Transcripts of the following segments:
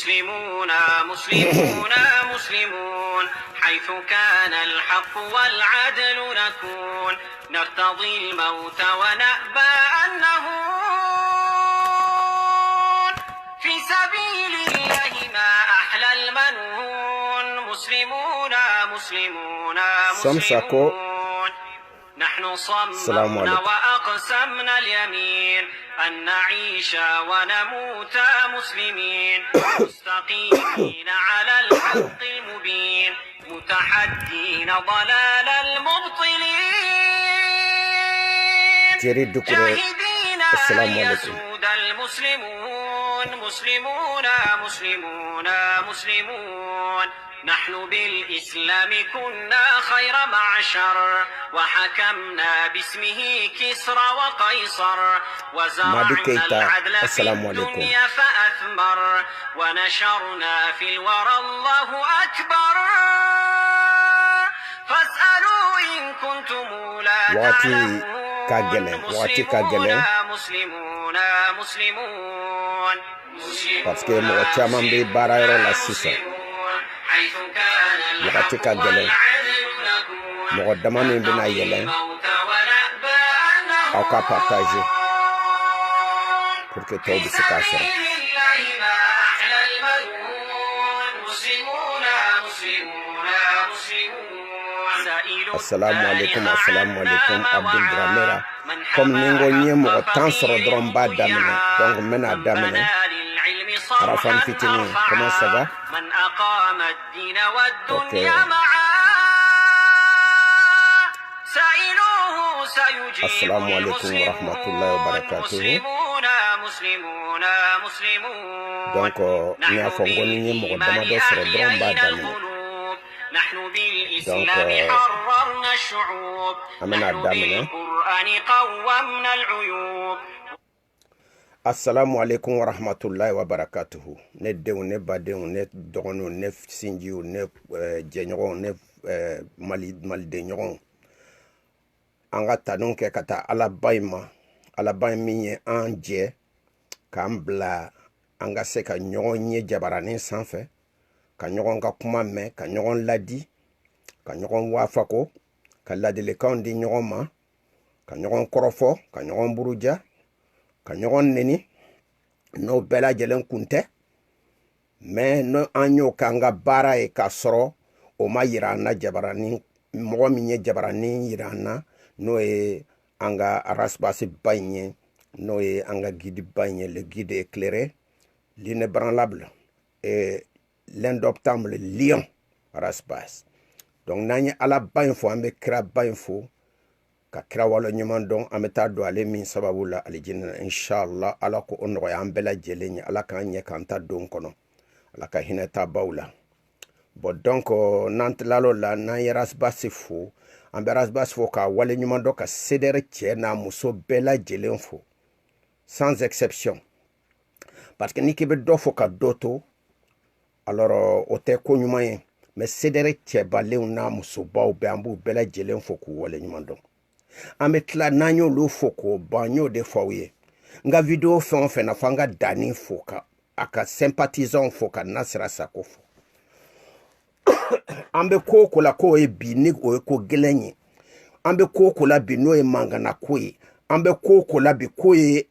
مسلمون مسلمون مسلمون حيث كان الحق والعدل نكون نرتضي الموت ونأبى أن نهون في سبيل الله ما أحلى المنون مسلمون مسلمون مسلمون نحن صممنا وأقسمنا اليمين أن نعيش ونموت مسلمين مستقيمين على الحق المبين متحدين ضلال المبطلين جاهدين أن يسود المسلمون مسلمون مسلمون مسلمون نحن بالإسلام كنا خير معشر وحكمنا باسمه كسرى وقيصر وزرعنا العدل في الدنيا فأثمر ونشرنا في الورى الله أكبر فاسألوا إن كنتم لا تعلمون مسلمون مسلمون مسلمون parce que mo chama mbe barayro la sisa wakati ka gele mo dama mi bina yele au ka partager pour que tout se casse. Assalamu alaikum Abdul Dramera comme ningo nyemo tansoro dromba damene donc mena damene Arafan fitini comment ça va okay. Assalamu alaikum wa rahmatullahi wa barakatuh donc ni afongoni nyemo dama do soro dromba damene donc حررنا الشعوب نحن بالقرآن قومنا العيوب. Assalamu alaikum wa rahmatullahi wa barakatuh. Ne dew ne badew ne dogono ne sinjiw ne jenyo ne mali de nyon anga tanon ke kata alabayma minye anje kambla anga se ka nyonye jabarani sanfe ka nyogon ka kuma me ka nyogon ladi ka nyogon wafako ka ladi le kandi nyogon ma ka nyogon korofo ka nyogon buruja ka nyogon neni no bela jelen kunte me no anyo kanga bara e ka soro o ma yirana jabarani mo minye jabarani yirana no e anga arasbasi bagné no e anga guide bagné le guide éclairé l'inébranlable et l'indoptable lion rasbas donc nanye ala bainfo ambe kra bainfo ka kra wala nyman don ameta do ale min sababula alijina inshallah ala ko onro ya ambela jelenya ala kan nye kanta don kono ala ka hinata bawla bo donc nant lalo la nanye rasbas fo ambe rasbas fo ka wala nyman do ka sedere tie na muso bela jelenfo sans exception parce que nikibe do fo ka doto alors ote ko nyumaye mais sedere tieba leuna musoba o bambu bela jelen foku wala nyumando ametla nanyo lo foko banyo de fawiye nga video fe na fanga dani foka aka sympathisant foka nasra sakofo ambe koko la ko e binig o ko gelenyi ambe koko la bino e manga na koyi ambe koko la bi koyi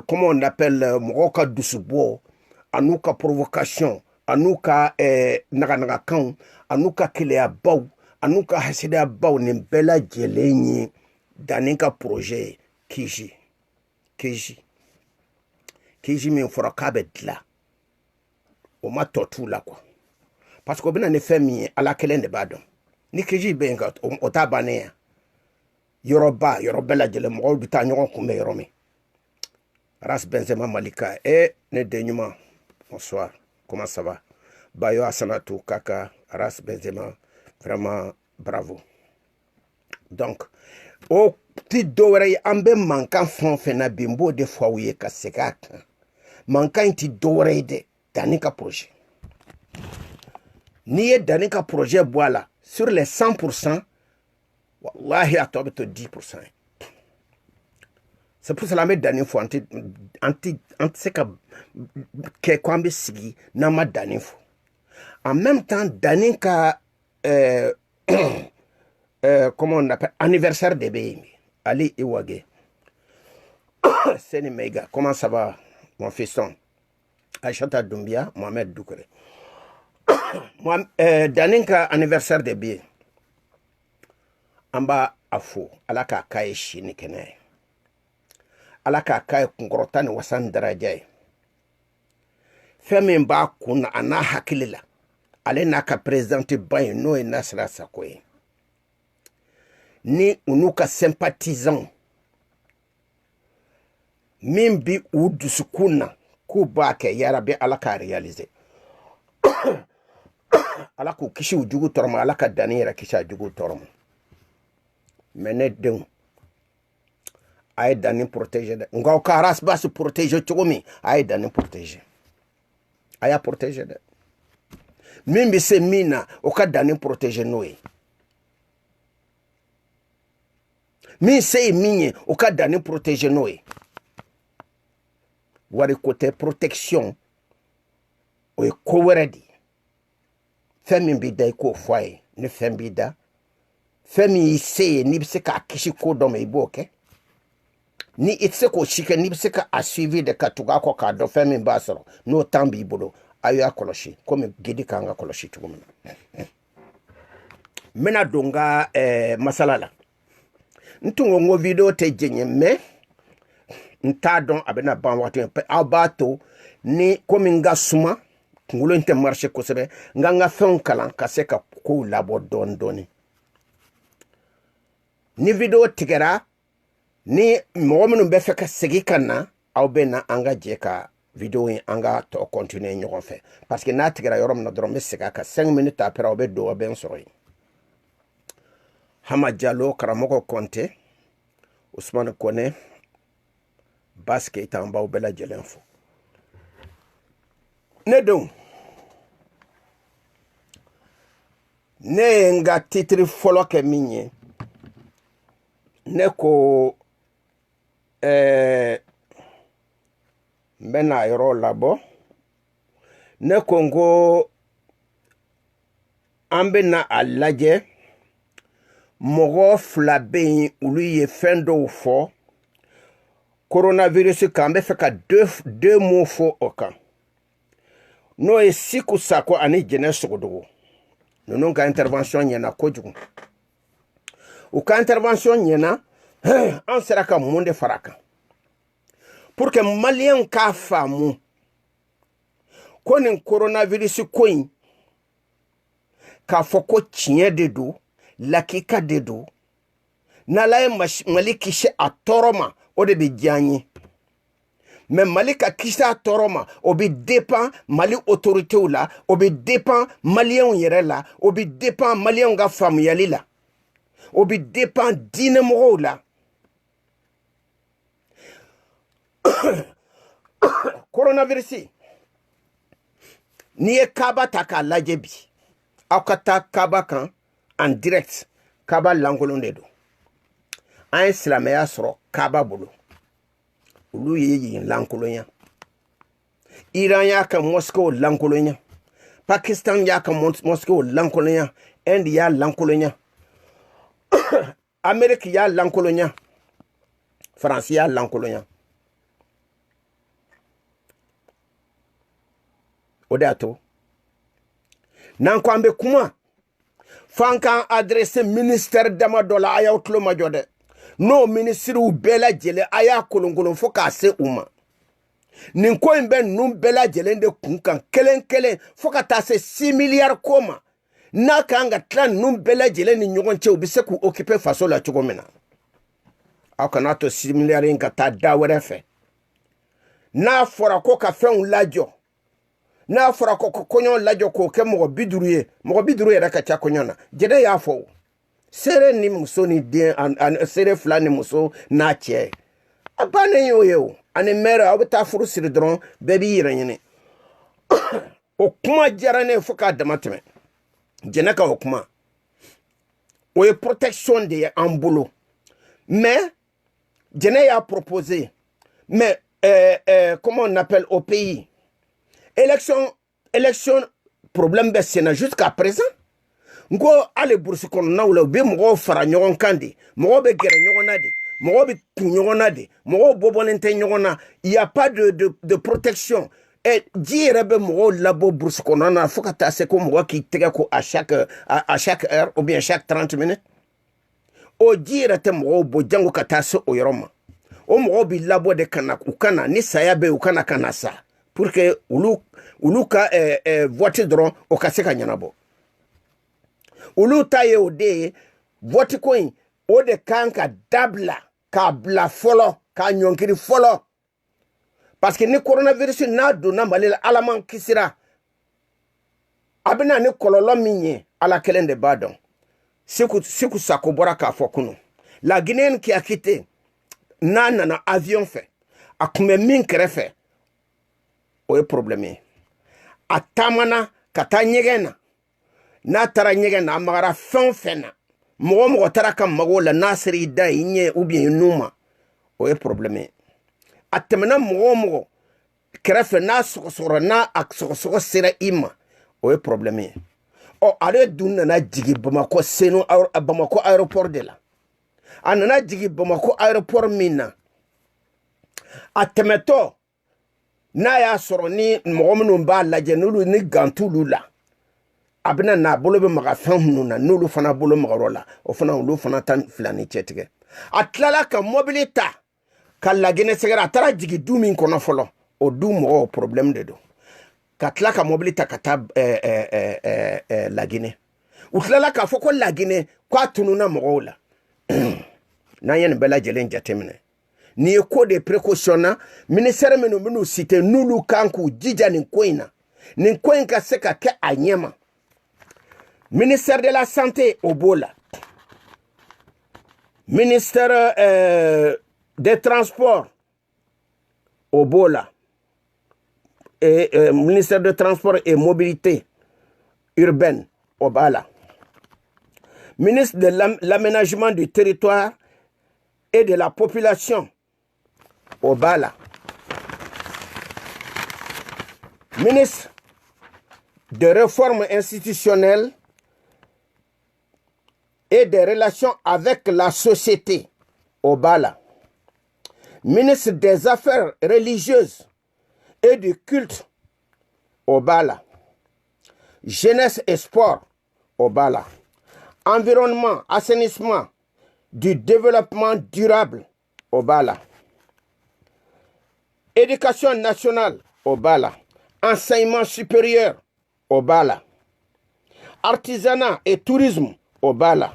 comment on appelle moka dusubo anuka provocation anuka naga kan anuka kilea baw anuka hasida baw ni bela jelenyi daninka projet kiji mi fora kabetla o ma totu la quoi parce que bina ne femi ala kelen de badon ni kiji benga o tabane yoruba la jele mo bita nyon kumbe yoromi Ras Benzema Malika et ne denyuma. Bonsoir, comment ça va? Bayo Asanatou Kaka, Ras Benzema, vraiment bravo. Donc, au petit doré, ambe manquant fond fena bimbo de fois où ka sekak. Manquant ti doré de danika projet. Niye danika projet voilà sur les 100%, wallahi atobe to 10%. c'est pour cela que danni fo anti se ka ke kwambe sigi na ma danni fo en même temps danni ka comment on appelle anniversaire de Bémi Ali Iwage Seni Meiga, comment ça va mon fiston Aïchata Doumbia Mohamed Doukere moi danni ka anniversaire de Bémi amba afo alaka kai shini kene alaka kai kungrotani wasan darajai femi mba kuna ana hakilila ale naka presidenti bayi no e Nasra Sakoye ni unuka sympathisant mimbi udusukuna kubake yarabe alaka réaliser alaka kishi ujugu torma alaka danira kisha ujugu torma mene deng ay dani protéger de ngaw karas ba se protéger chogomi ay dani protéger aya protéger de mimbi se mina o ka dani protéger noé mi se minye o ka dani protéger noé wari côté protection o e ko weredi femi bi dai ko foye ne fembi da femi ise ni bise ka kishi ko do me iboke ni itse ko shike ni bise ka a suivi de katuga ko ka do femi basoro no tambi bodo ayo akoloshi comme gidi kanga koloshi tugumna mena donga masalala ntungo ngo video te jenye me ntadon abena ban watu abato ni comme nga suma ngulo inte marché ko sebe nga fen kala ka se ka ko labo don doni ni video tigera ni momenu be fe ka segi kana aw bena anga je ka video in anga to continuer ñogon fe parce que na tigera yorom na dorom be sega ka 5 minutes après aw be do ben soroy Hama Diallo karamoko Konte Ousmane Kone Baske itamba u bela jelenfo ne don ne nga titri folo ke minye ne ko mbena yoro labo ne kongo ambe na alaje mogo flabe ulu ye fendo fo coronavirus kambe feka deux mots fo oka no e siku sako ani jene sogodogo non ka intervention nyena kojugu ou ka intervention nyena an sera ka monde faraka pour que malien ka famu konin coronavirus koin ka foko tien dedo lakika dedo na laye maliki she atoroma o de bi janyi mais malika kisa toroma obi dépend mali autorité ou la obi dépend malien yere la obi dépend malien ga fam yali la obi dépend dinamo la coronavirus ni e kaba taka lajebi akata kaba kan en direct kaba langolon dedo an islamaya soro kaba bulu ulu yi lankolonya Iran ya ka Moscow lankolonya Pakistan ya ka Moscow lankolonya India ya lankolonya Amerika ya lankolonya France ya lankolonya odato nankwambe kuma fanka adresse ministère d'Amadola ayawtlo majode no ministre u bela jele aya kolongolon fo ka se uma nin ko imbe num bela jele de kunkan kelen fo ka ta se 6 milliards koma na kanga tlan num bela jele ni nyogon che obi se ku occuper faso la chogomena akana to 6 milliards in ka ta dawere fe na fora ko ka fe un lajo na fora ko konyon lajo ko ke mo biduruye raka cha konyona jede ya fo sere ni muso ni den an sere flani muso na che abane yo ane mera obta furu sir dron bebi yiranyene o kuma jarane foka damateme jenaka o kuma o e protection de ambulo mais Djenné a proposé, mais comment on appelle au pays, élection, problème de Sénat jusqu'à présent. Ngo ale bourse kono na wala be mo fara nyogon kandi mo be gere nyogona de mo be nyogona de mo bobonente nyogona il y a pas de protection et dire be mo labo bourse kono na fokata se ko mo ki tege ko à chaque heure ou bien chaque 30 minutes o dire te mo bo jango kata se o yoroma o mo bi labo de kana ukana ni saya be ukana kana sa pour que ulu ka voter dron o kaseka nyanabo ulu taye o de vote coin o de kanka dabla ka bla folo ka nyonkiri folo parce que ni coronavirus na do na malila alaman kisira abina ni kololo minye ala kelende badon siku sakobora ka fokunu la Guinéenne qui a quitté na avion fait akume min krefe o problème atamana kata nyegena na tara nyege na magara fenfena mo tara kam mago la nasri da inye ou bien numa o problème atemena mo krefe na sokosoro na aksokosoro sera ima o problème o ale dunna na jigi Bamako seno Bamako aéroport de la anana jigi Bamako aéroport mina atemeto na ya soro ni mo munu ba la jenulu ni gantulu la abina na bolo be maga fɛn na n'olu fana bolo magarola o fana olu fana tan filani cɛtigɛ atlala ka mobili ta ka lagine sɛgɛrɛ a taara jigi du min kɔnɔ fɔlɔ o du mɔgɔ problème de don ka tila ka mobili ta ka taa lagine u tilala k'a fɔ ko lagine k'a tununa mɔgɔw la n'an ye nin bɛɛ lajɛlen jateminɛ ni ye ko de précaution na ministère minnu bɛn'u cité n'olu kan k'u jija nin ko in na nin ko in ka se ka kɛ a ɲɛma ministère de la santé au Bola, ministère des transports au Bola, et ministère de transport et mobilité urbaine au Bala, ministre de l'aménagement du territoire et de la population au Bala, ministre de réforme institutionnelle et des relations avec la société au Bala, ministre des Affaires religieuses et du culte au Bala, jeunesse et sport au Bala, environnement, assainissement, du développement durable au Bala, éducation nationale au Bala, enseignement supérieur au Bala, artisanat et tourisme au Bala,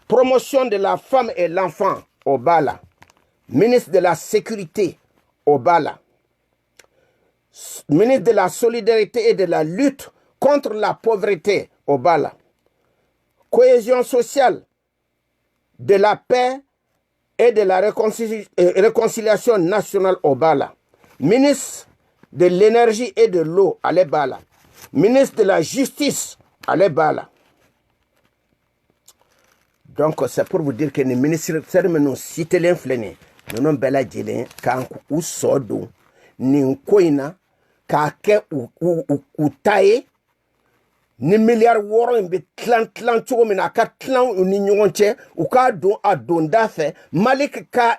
promotion de la femme et l'enfant au Bala, ministre de la sécurité au Bala, ministre de la solidarité et de la lutte contre la pauvreté au Bala, cohésion sociale, de la paix et de la réconciliation nationale au Bala, ministre de l'énergie et de l'eau à l'Ebala, ministre de la justice à l'Ebala. Donc c'est pour vous dire que les ministres nous citent l'infléné, nous n'avons pas la jélé quand ou sodo ni koina kake ou taille ni milliard woro mbe tlan chogo mina ka tlan ni nyonche ou ka don adonda fe malik ka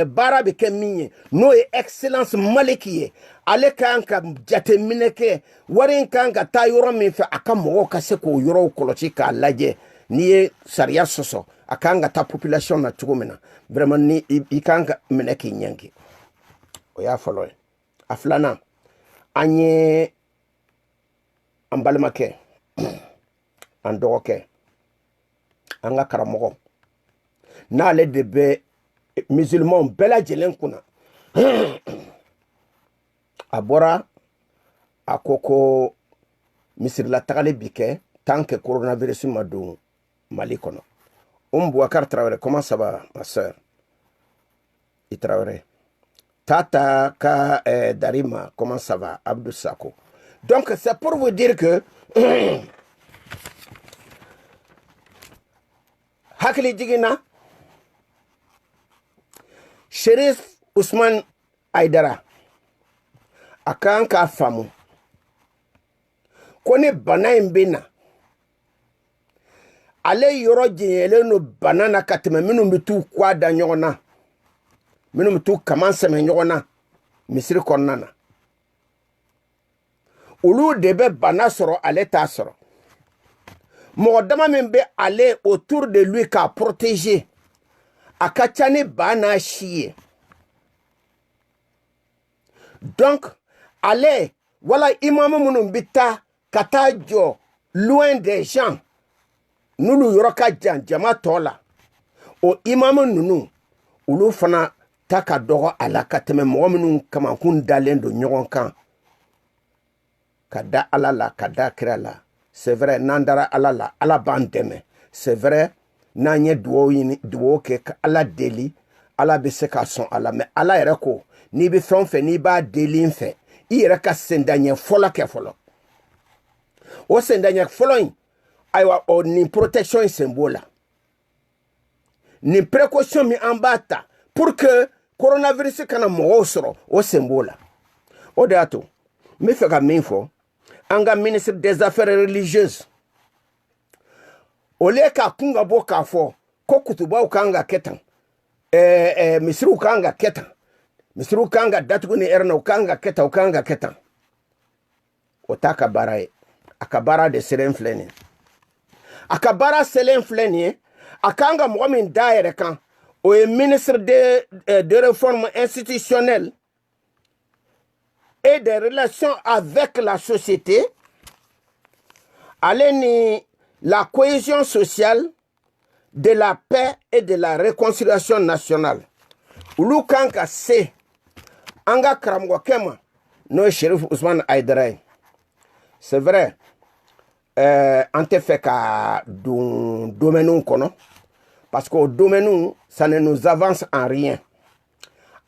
barabe ke minye no excellence malikiye ale kan ka jate mineke warin kan ka ta yoro min fe aka mo ka se ko yoro kolochi ka laje ni sariya soso aka nga ta population na chogo mina vraiment ni i kan ka mineke nyangi o ya folo aflana anye ambalmake andoke anga karamogo na le debe musulman bela jelen kuna abora akoko misir la tagale bike tant que coronavirus madu Mali kono Boubacar Traoré, comment ça va ma soeur i Traoré Tata Ka Darima, comment ça va Abdou Sako. Donc c'est pour vous dire que hakili jigina Sheriff Usman Aidara a kan k'a faamu ko ni bana in bɛ na ale yɔrɔ jɛnyɛlen no bana na ka tɛmɛ minnu bɛ t'u kɔ da ɲɔgɔn na minnu bɛ t'u kaman sɛmɛ ɲɔgɔn na misiri kɔnɔna na olu de bɛ bana sɔrɔ ale t'a sɔrɔ mɔgɔ dama min bɛ ale autour de lui k'a protéger a ka ca ni ba n'a si ye donc ale wala imamu minnu bɛ taa ka taa jɔ loin des gens n'olu yɔrɔ ka jan jama tɔ la o imamu ninnu olu fana ta ka dɔgɔ a la ka tɛmɛ mɔgɔ minnu kamakun dalen don ɲɔgɔn kan ka da ala la ka da kira la c'est vrai n'an dara ala la ala b'an dɛmɛ c'est vrai n'an ye duwawu kɛ ka ala deli ala bɛ se ka sɔn a la mais ala yɛrɛ ko n'i bɛ fɛn o fɛn n'i b'a deli n fɛ i yɛrɛ ka sendaɲɛ fɔlɔ kɛ fɔlɔ o sendaɲɛ fɔlɔ in ayiwa o nin protection in sen b'o la nin précaution min an b'a ta pour que coronavirus kana mɔgɔw sɔrɔ o sen b'o la o de y'a to n bɛ fɛ ka min fɔ an ka ministre des affaires religieuses au lieu ka kun ka bɔ k'a fɔ ko kutubaw kan ka kɛ tan misiriw kan ka kɛ tan misiriw kan ka datugu ni heure na u kan ka kɛ tan u kan ka kɛ tan o t'a ka baara ye a ka baara de selen filɛ nin ye a ka baara selen filɛ nin ye a kan ka mɔgɔ min da yɛrɛ kan o ye ministre de réforme institutionnelle et des relations avec la société, ale ni la cohésion sociale, de la paix et de la réconciliation nationale. Ulu kan ka se an ka karamɔgɔkɛ ma n'o ye Sheriff Usman Aidara ye. C'est vrai an tɛ fɛ ka don domaine kɔnɔ parce que o domaine ça ne nous avance en rien.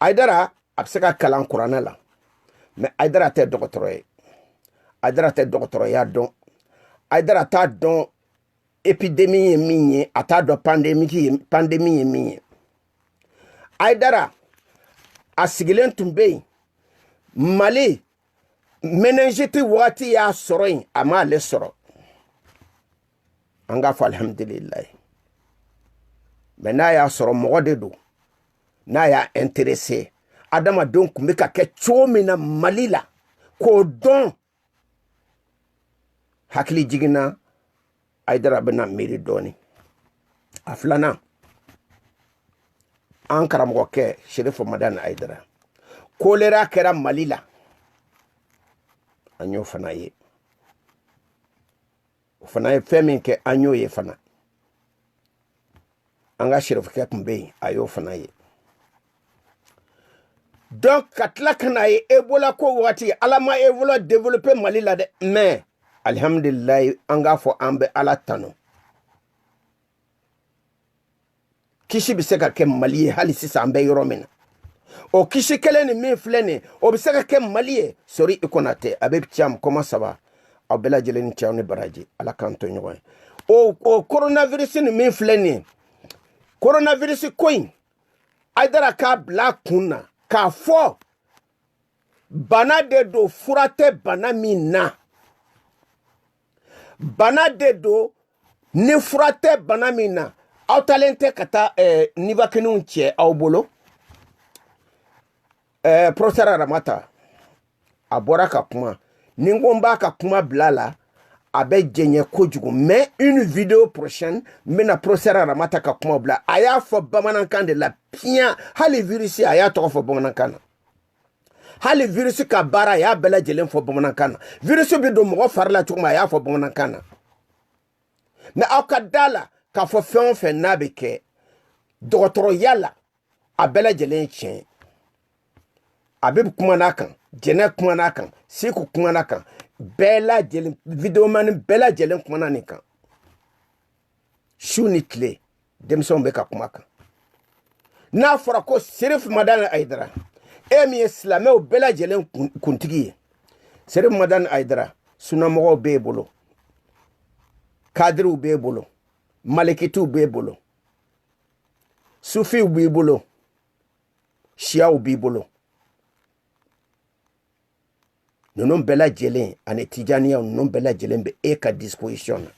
Aidara a bɛ se ka kalan kuranɛ la. Mais Aidara tɛ dɔgɔtɔrɔ ye Aidara tɛ dɔgɔtɔrɔya dɔn Aidara t'a dɔn épidémie ye min ye a t'a dɔn pandémie ye min ye Aidara a sigilen tun bɛ yen Mali meningite waati y'a sɔrɔ yen a ma ale sɔrɔ an k'a fɔ alhamdulilayi mais n'a y'a sɔrɔ mɔgɔ de don n'a y'a intéressé adamadenw kun bɛ ka kɛ cogo min na Mali la k'o dɔn hakili jiginna Aidara bɛna miiri dɔɔni a filanan an karamɔgɔkɛ Sheriff Madan Aidara kolera kɛra Mali la an y'o fana ye o fana ye fɛn min kɛ an y'o ye fana an ka Sheriffkɛ kun bɛ yen a y'o fana ye donc ka tila ka na ye Ebola ko waati ala ma Ebola développer Mali la dɛ mais alhamdulilayi an k'a fɔ an bɛ ala tanu kisi bɛ se ka kɛ Mali ye hali sisan an bɛ yɔrɔ min na o kisi kelen ni min filɛ nin o bɛ se ka kɛ Mali ye sori i Konate a bɛ Thiam kɔma saba aw bɛɛ lajɛlen ni Thiam ni baraji ala k'an to ɲɔgɔn ye o coronavirus ni min filɛ nin coronavirus ko in Aidara k'a bila kun na k'a fɔ bana de don fura tɛ bana min na bana de don ni fura tɛ bana min na aw talen tɛ ka taa nivakininw cɛ aw bolo professeur Aramata a bɔra ka kuma ni n ko n b'a ka kuma bila la a bɛ jɛɲɛ kojugu mais une vidéo prochaine n bɛna professeur Aramata ka kuma bila a y'a fɔ bamanankan de la piyan hali virus a y'a tɔgɔ fɔ bamanankan na hali virus ka baara a y'a bɛɛ lajɛlen fɔ bamanankan na virus bɛ don mɔgɔ fari la cogo min a y'a fɔ bamanankan na mais aw ka da la k'a fɔ fɛn o fɛn n'a bɛ kɛ dɔgɔtɔrɔya la a bɛɛ lajɛlen ye tiɲɛ a bɛ kuma n'a kan jɛnɛ kuma n'a kan Seku kuma n'a kan bɛɛ lajɛlen videomani bɛɛ lajɛlen kuma na nin kan su ni tile denmisɛnw bɛ ka kuma kan n'a fɔra ko Sheriff Madan Aidara e min ye silamɛw bɛɛ lajɛlen kuntigi ye Sheriff Madan Aidara sunamɔgɔw b'e bolo kadiriw b'e bolo malikitiw b'e bolo sufiw b'i bolo siyaw b'i bolo ninnu bɛɛ lajɛlen ani tijaniyaw ninnu bɛɛ lajɛlen bɛ e ka disposition na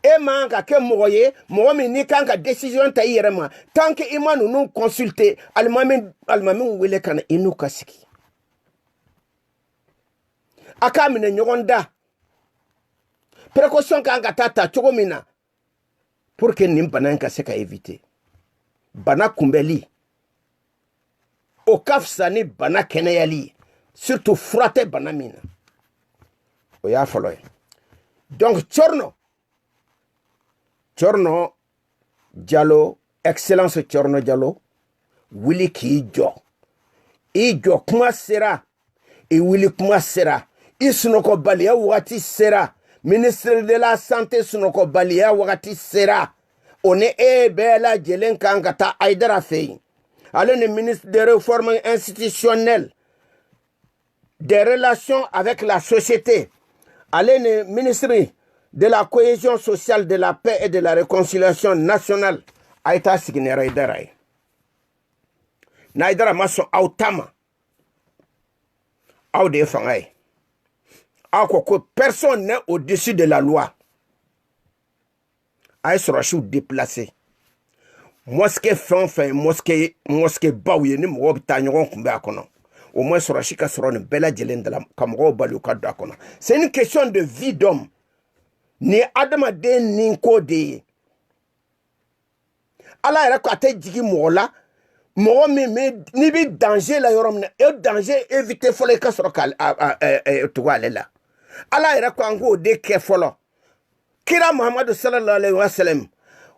e man ka kɛ mɔgɔ ye mɔgɔ min n'i kan ka décision ta i yɛrɛ ma tant que i ma ninnu consulter alimami wele ka na i n'u ka sigi a k'a minɛ ɲɔgɔn da précaution kan ka ta cogo min na pour que nin bana in ka se ka éviter bana kunbɛli o ka fisa ni bana kɛnɛyali surtout fura tɛ bana min na o y'a fɔlɔ ye donc Corno Jallow excellence Corno Jallow wuli k'i jɔ i jɔ kuma sera i wuli kuma sera i sunɔgɔbaliya wagati sera ministre de la santé sunɔgɔbaliya wagati sera o ni e bɛɛ lajɛlen kan ka taa Aidara fɛ yen ale ni ministre des réformes institutionnelles des relations avec la société ale ni ministre de la cohésion sociale, de la paix et de la réconciliation nationale a été assigné à Aidara. Naidara ma son autama. Au défendu. Personne n'est au-dessus de la loi. Aïe sera chou déplacé. Mosquée fin, mosquée baouye, ni mou tanyon kumbe akono. Au moins sera chika sera une belle djelen de la kamro baluka d'akono. C'est une question de vie d'homme. Ni adamaden ni ko de ala yɛrɛ ko a tɛ jigi mɔgɔ la mɔgɔ min ni bi danger la yɔrɔ min na e danger éviter fɔlɔ i ka sɔrɔ ka tugu ale la ala yɛrɛ ko an k'o de kɛ fɔlɔ kira muhamadu sallallahu alaihi wa sallam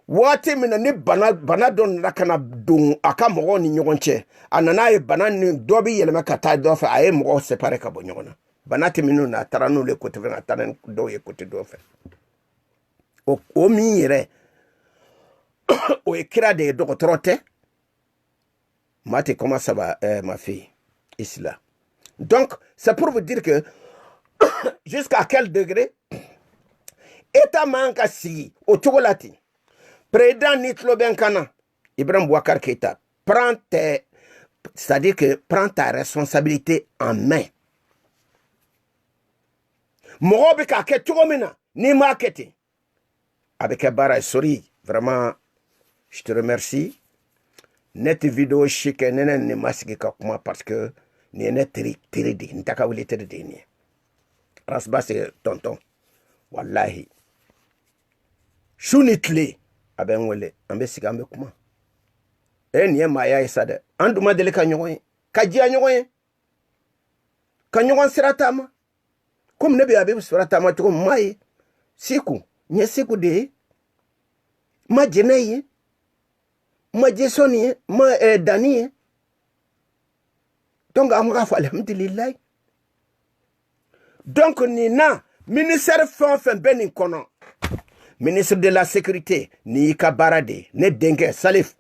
waati min na ni bana dɔ nana ka na don a ka mɔgɔw ni ɲɔgɔn cɛ a nana ye bana ni dɔ bi yɛlɛma ka taa dɔ fɛ a ye mɔgɔw séparer ka bɔ ɲɔgɔn na bana tɛ minnu na a taara n'olu ye côté fɛ a taara dɔw ye côté dɔ fɛ o min yɛrɛ o ye kira de ye dɔgɔtɔrɔ tɛ Mate, comment ça va, ma fille? Ici, là. Donc, c'est pour vous dire que jusqu'à quel degré État manque si au Togolati, président Nitlo Benkana, Ibrahim Bouakar Keita, c'est-à-dire que prends ta responsabilité en main. Morobi ka ke Togomina, ni marketing. Avec Abara Sori, vraiment, je te remercie. Net vidéo chic nene ne masque kakuma parce que ni net teridi ntaka wili teridi ni rasba c'est tonton wallahi shunitle aben wele ambe siga ambe kuma ni ma ya isade anduma dele ka nyoy ka jia nyoy ka nyoy siratama comme ne be abe siratama to mai siku nye siku de ma jeneye ma jesoni ma dani donc amra fa alhamdulillah donc nina ministère fin benin kono ministre de la sécurité ni ka barade ne dengue salif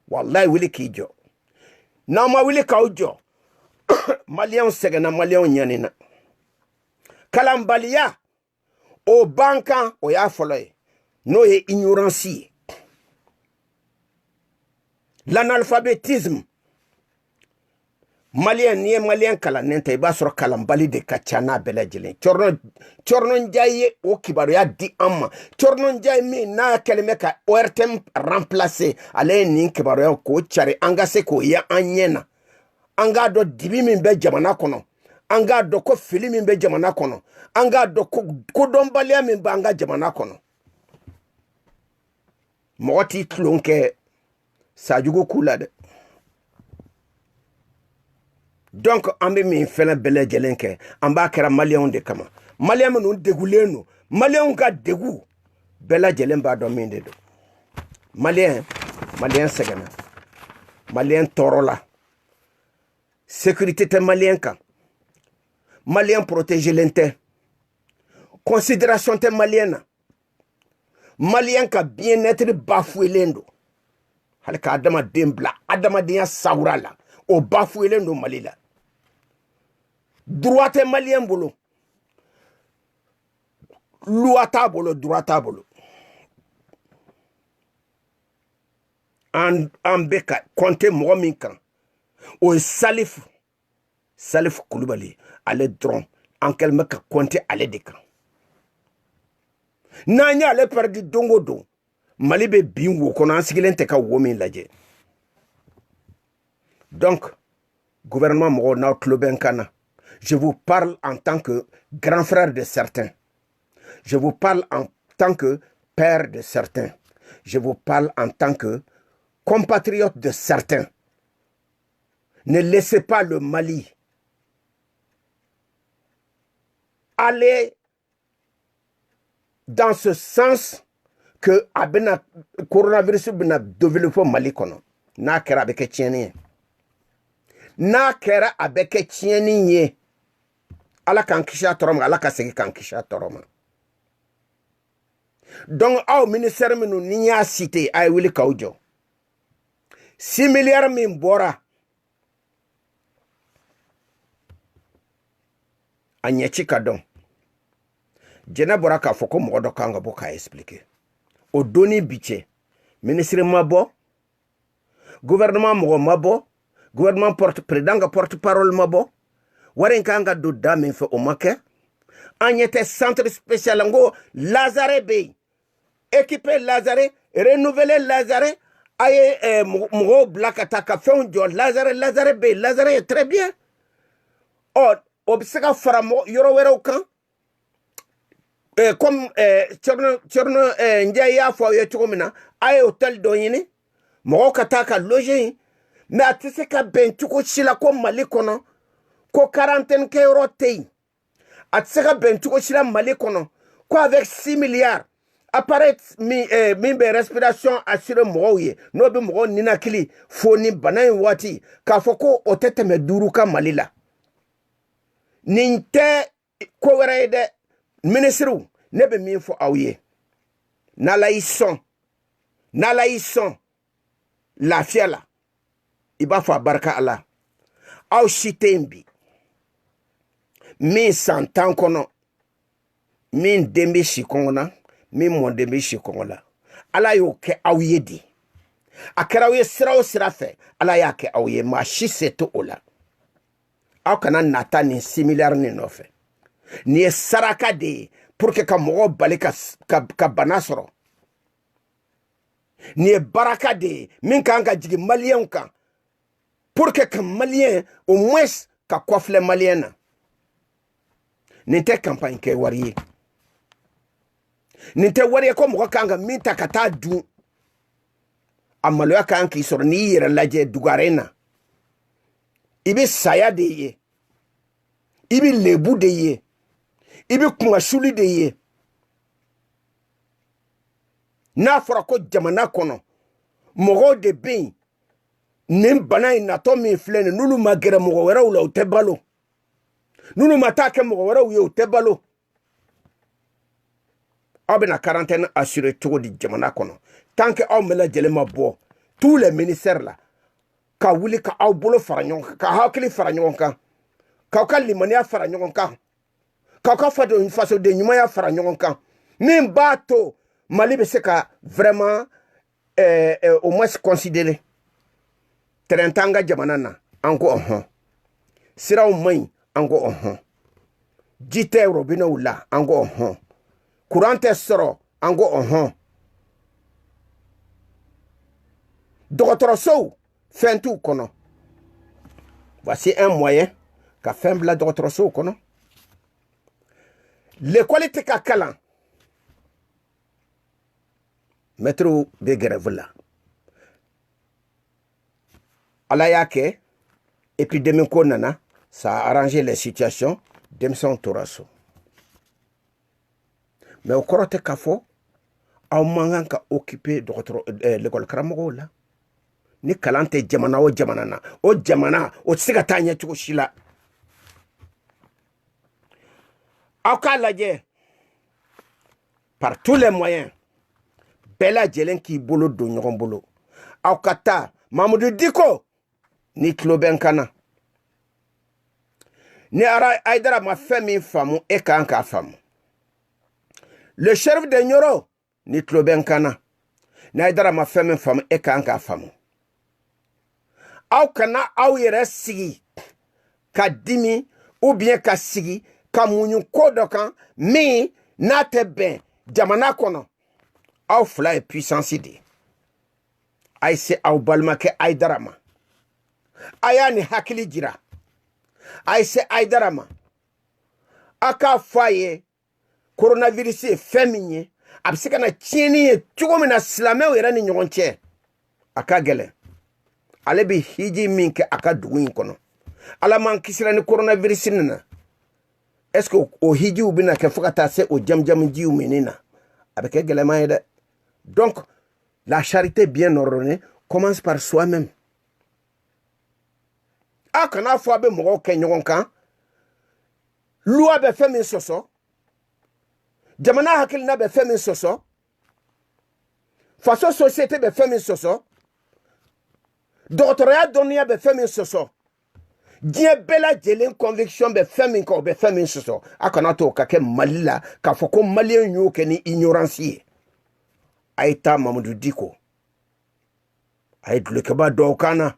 wallahi wili kijo na ma wili kaujo malien segana malien nyanina kalambalia o banka o ya foloy no ye ignorance. L'analphabétisme malien ni malien kala nenta iba sur kalambali de kachana belajelen chorno njaye o kibaru ya di amma chorno njaye mi na keleme ka ORTM remplacer ale ni kibaru ya ko chari anga se ko ya anyena anga do dibi min be jamana kono anga do ko fili min be jamana kono anga do ko dombalia min ba anga jamana kono moti tlonke Sajugo Koulade. Donc, ambe mi fena bele jelenke, amba kera malien de kama. Malien nous dégoulé malien ka dégou. Bela jelemba domine do. Malien segana. Malien torola. Sécurité te malien ka. Malien protège l'ente. Considération te malienne. Malien ka bien-être bafoué l'endo. Halka adama dembla adama dia saurala o bafuele no malila droite malien bolo luata bolo droita bolo an bɛ ka compter mɔgɔ min kan o ye Salif Kulubali ale dɔrɔn an kɛlen bɛ ka compter ale de kan n'an y'ale perdu don o don Mali bɛ bin wo kɔnɔ an sigilen tɛ ka wo min lajɛ donc gouvernement mɔgɔw n'aw tulo bɛ n kan na je vous parle en tant que grand frère de certains je vous parle en tant que père de certains je vous parle en tant que compatriote de certains. Ne laissez pas le Mali aller dans ce sens que le coronavirus a développé au Mali. N'a kera avec tieni. N'a kera avec tieni. Ala kankisha toroma, ala kasegi kankisha toroma. Donc, au ministère, nous n'y a cité à Willy Kaujo. 6 milliards min bora. A ɲɛci ka dɔn jɛnɛ bɔra k'a fɔ ko mɔgɔ dɔ kan ka bɔ k'a expliquer o doni bi cɛ ministre ma bɔ gouvernement mɔgɔ ma bɔ gouvernement président ka porte parole ma bɔ wari kan ka don da min fɛ o ma kɛ an ɲɛ tɛ centre spécial n ko Lazare bɛ yen équipé Lazare renouveler Lazare a ye mɔgɔw bila ka taa ka fɛnw jɔ Lazare bɛ yen Lazare est très bien o bɛ se ka fara yɔrɔ wɛrɛw kan comme Thierno Ndiaye y'a fɔ aw ye cogo min na a ye hôtel dɔ ɲini mɔgɔw ka taa ka loger yen mais a tɛ se ka bɛn cogo si la ko Mali kɔnɔ ko quarantaine kɛyɔrɔ tɛ yen a tɛ se ka bɛn cogo si la Mali kɔnɔ ko avec 6 milliards appareil min bɛ respiration assurer mɔgɔw ye n'o bɛ mɔgɔw ninakili fo ni bana in waati k'a fɔ ko o tɛ tɛmɛ 5 kan Mali la. Nin tɛ ko wɛrɛ ye dɛ ministrew ne bɛ min fɔ aw ye n'Ala y'i sɔn lafiya la i b'a fɔ a barika Ala aw si tɛ yen bi min san 10 kɔnɔ min den bɛ si kɔngɔ na min mɔden bɛ si kɔngɔ la Ala y'o kɛ aw ye de a kɛra aw ye sira o sira fɛ Ala y'a kɛ aw ye maa si se to o la. Aw kana nata ni 6 milliards ni nɔfɛ ni ye saraka de ye pour que ka mɔgɔw bali ka bana sɔrɔ ni ye baraka de ye min kan ka jigin maliyɛnw kan pour que ka maliyɛn au moins ka kɔfilɛ maliyɛn na nin tɛ campagne kɛ wari ye nin tɛ wari ye ko mɔgɔ kan ka min ta ka taa dun a maloya kan k'i sɔrɔ n'i yɛrɛ lajɛ dugare na i bɛ saya de ye i bɛ lebu de ye i bɛ kungasuli de ye n'a fɔra ko jamana kɔnɔ mɔgɔw de bɛ yen nin bana in natɔ min filɛ nin n'olu ma gɛrɛ mɔgɔ wɛrɛw la u tɛ balo n'olu ma taa kɛ mɔgɔ wɛrɛw ye u tɛ balo aw bɛna quarantaine assurer cogo di jamana kɔnɔ tant que aw bɛɛ lajɛlen ma bɔ tous les ministères la ka wuli ka aw bolo fara ɲɔgɔn kan ka hakili fara ɲɔgɔn kan k'aw ka limaniya fara ɲɔgɔn kan k'aw ka fasoden ɲumanya fara ɲɔgɔn kan min b'a to Mali bɛ se ka vraiment au moins considérer terrain t'an ka jamana na an ko ɔhɔn siraw man ɲi an ko ɔhɔn ji tɛ robinɛw la an ko ɔhɔn courant tɛ sɔrɔ an ko ɔhɔn dɔgɔtɔrɔsow fɛn t'u kɔnɔ voici un moyen ka fɛn bila dɔgɔtɔrɔsow kɔnɔ l'école tɛ ka kalan maîtres bɛ grève la Ala y'a kɛ épidémie ko nana ça a arrangé les situations denmisɛnw tora so mais o kɔrɔ tɛ k'a fɔ aw man kan ka occuper l'école karamɔgɔw la ni kalan tɛ jamana o jamana na o jamana o tɛ se ka taa ɲɛ cogo si la aw k'a lajɛ par tous les moyens bɛɛ lajɛlen k'i bolo don ɲɔgɔn bolo aw ka taa Mamadou Diko ni tulo bɛ n kan na ni Aïdara ma fɛn min faamu e kan k'a faamu le shérif de Nioro ni tulo bɛ n kan na Haidara ma fɛn min faamu e kan k'a faamu. Aw kana aw yɛrɛ sigi ka dimi ou bien ka sigi ka muɲu ko dɔ kan min n'a tɛ bɛn jamana kɔnɔ. Aw fila ye puissance de. Ay se aw balimakɛ Haidara ma. A y'a ni hakili jira. Ay se Haidara ma. A k'a fɔ a ye coronavirus ye fɛn min ye a bɛ se ka na tiɲɛni ye cogo min na silamɛw yɛrɛ ni ɲɔgɔn cɛ. A ka gɛlɛn. Ale bɛ hiji min kɛ a ka dugu in kɔnɔ. Ala man kisira ni coronavirus nana. Est-ce que o hijiw bɛna kɛ fo ka taa se o jamu jiw min na? A bɛ kɛ gɛlɛman ye dɛ. Donc, la charité bien ordonnée commence par soi-même. A kana fɔ a bɛ mɔgɔw kɛ ɲɔgɔn kan. Loi bɛ fɛn min sɔsɔ. Jamana hakilina bɛ fɛn min sɔsɔ. Faso société bɛ fɛn min sɔsɔ. Dɔgɔtɔrɔya dɔnniya bɛ fɛn min sɔsɔ. Diɲɛ bɛɛ lajɛlen conviction bɛ fɛn min kan o bɛ fɛn min sɔsɔ. A kana to ka kɛ Mali la k'a fɔ ko maliyɛn y'o kɛ ni ignorance ye. A ye taa Mamadou Diko. A ye dulokɛba dɔw kan na.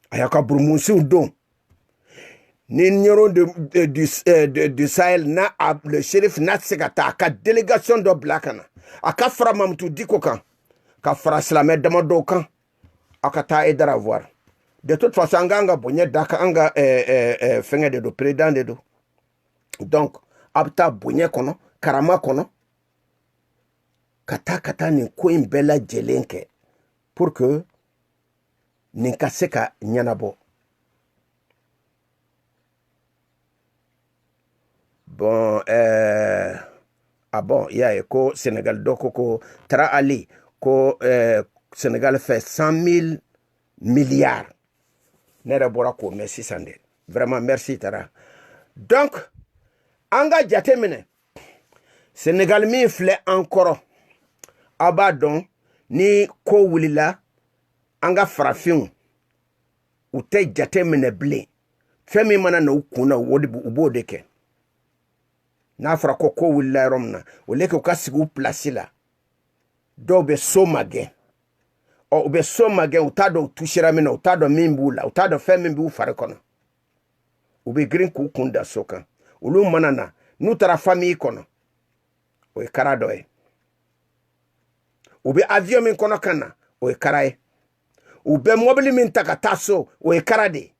A y'a ka burumusiw don. Ni numéro du Sahel na le shérif na se ka taa a ka délégation dɔ bila ka na. A ka fara Mamadou Diko kan. Ka fara silamɛ dama dɔw kan. A ka taa Haidara voir. De toute façon, an ka bonɲɛ da kan an ka fɛngɛ de do président de do. Donc, a bɛ taa bonɲɛ kɔnɔ, karama kɔnɔ. Ka taa nin ko in bɛɛ lajɛlen kɛ pour que nin ka se ka ɲɛnabɔ. Bon, bon, y'a ye ko Sénégal dɔ ko Tara Ali ko Sénégal fait 100 000 milliards. Ne yɛrɛ bɔra k'o mɛn sisan de. Vraiment merci Tara. Donc, an ka jate minɛ Sénégal min filɛ an kɔrɔ. A b'a dɔn ni ko wulila an ka farafinw u tɛ jate minɛ bilen. Fɛn min mana na u kun na u b'o de kɛ. N'a fɔra ko wulila yɔrɔ min na o le kɛ u ka sigi u place la. Dɔw bɛ so magɛn. U bɛ so magɛn u t'a dɔn u touchera min na u t'a dɔn min b'u la u t'a dɔn fɛn min b'u fari kɔnɔ. U bɛ girin k'u kun da so kan. Olu mana na n'u taara famille kɔnɔ o ye kara dɔ ye. U bɛ avion min kɔnɔ ka na o ye kara ye. U bɛ mobili min ta ka taa so o ye kara de ye.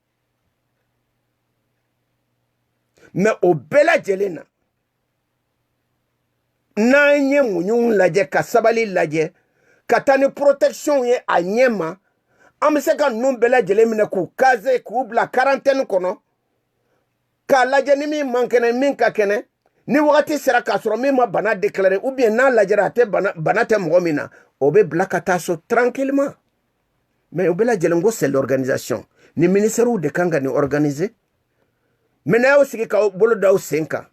Mais o bɛɛ lajɛlen na n'an ye muɲu lajɛ ka sabali lajɛ ka taa ni protection ye a ɲɛ ma an bɛ se ka ninnu bɛɛ lajɛlen minɛ k'u caser k'u bila quarantaine kɔnɔ k'a lajɛ ni min man kɛnɛ min ka kɛnɛ ni wagati sera k'a sɔrɔ min ma bana déclarer ou bien n'a lajɛra a tɛ bana tɛ mɔgɔ min na o bɛ bila ka taa so tranquillement. Mais o bɛɛ lajɛlen ko c'est l'organisation ni ministères de kan ka ni organiser. Mais n'a y'aw sigi k'aw bolo da aw sen kan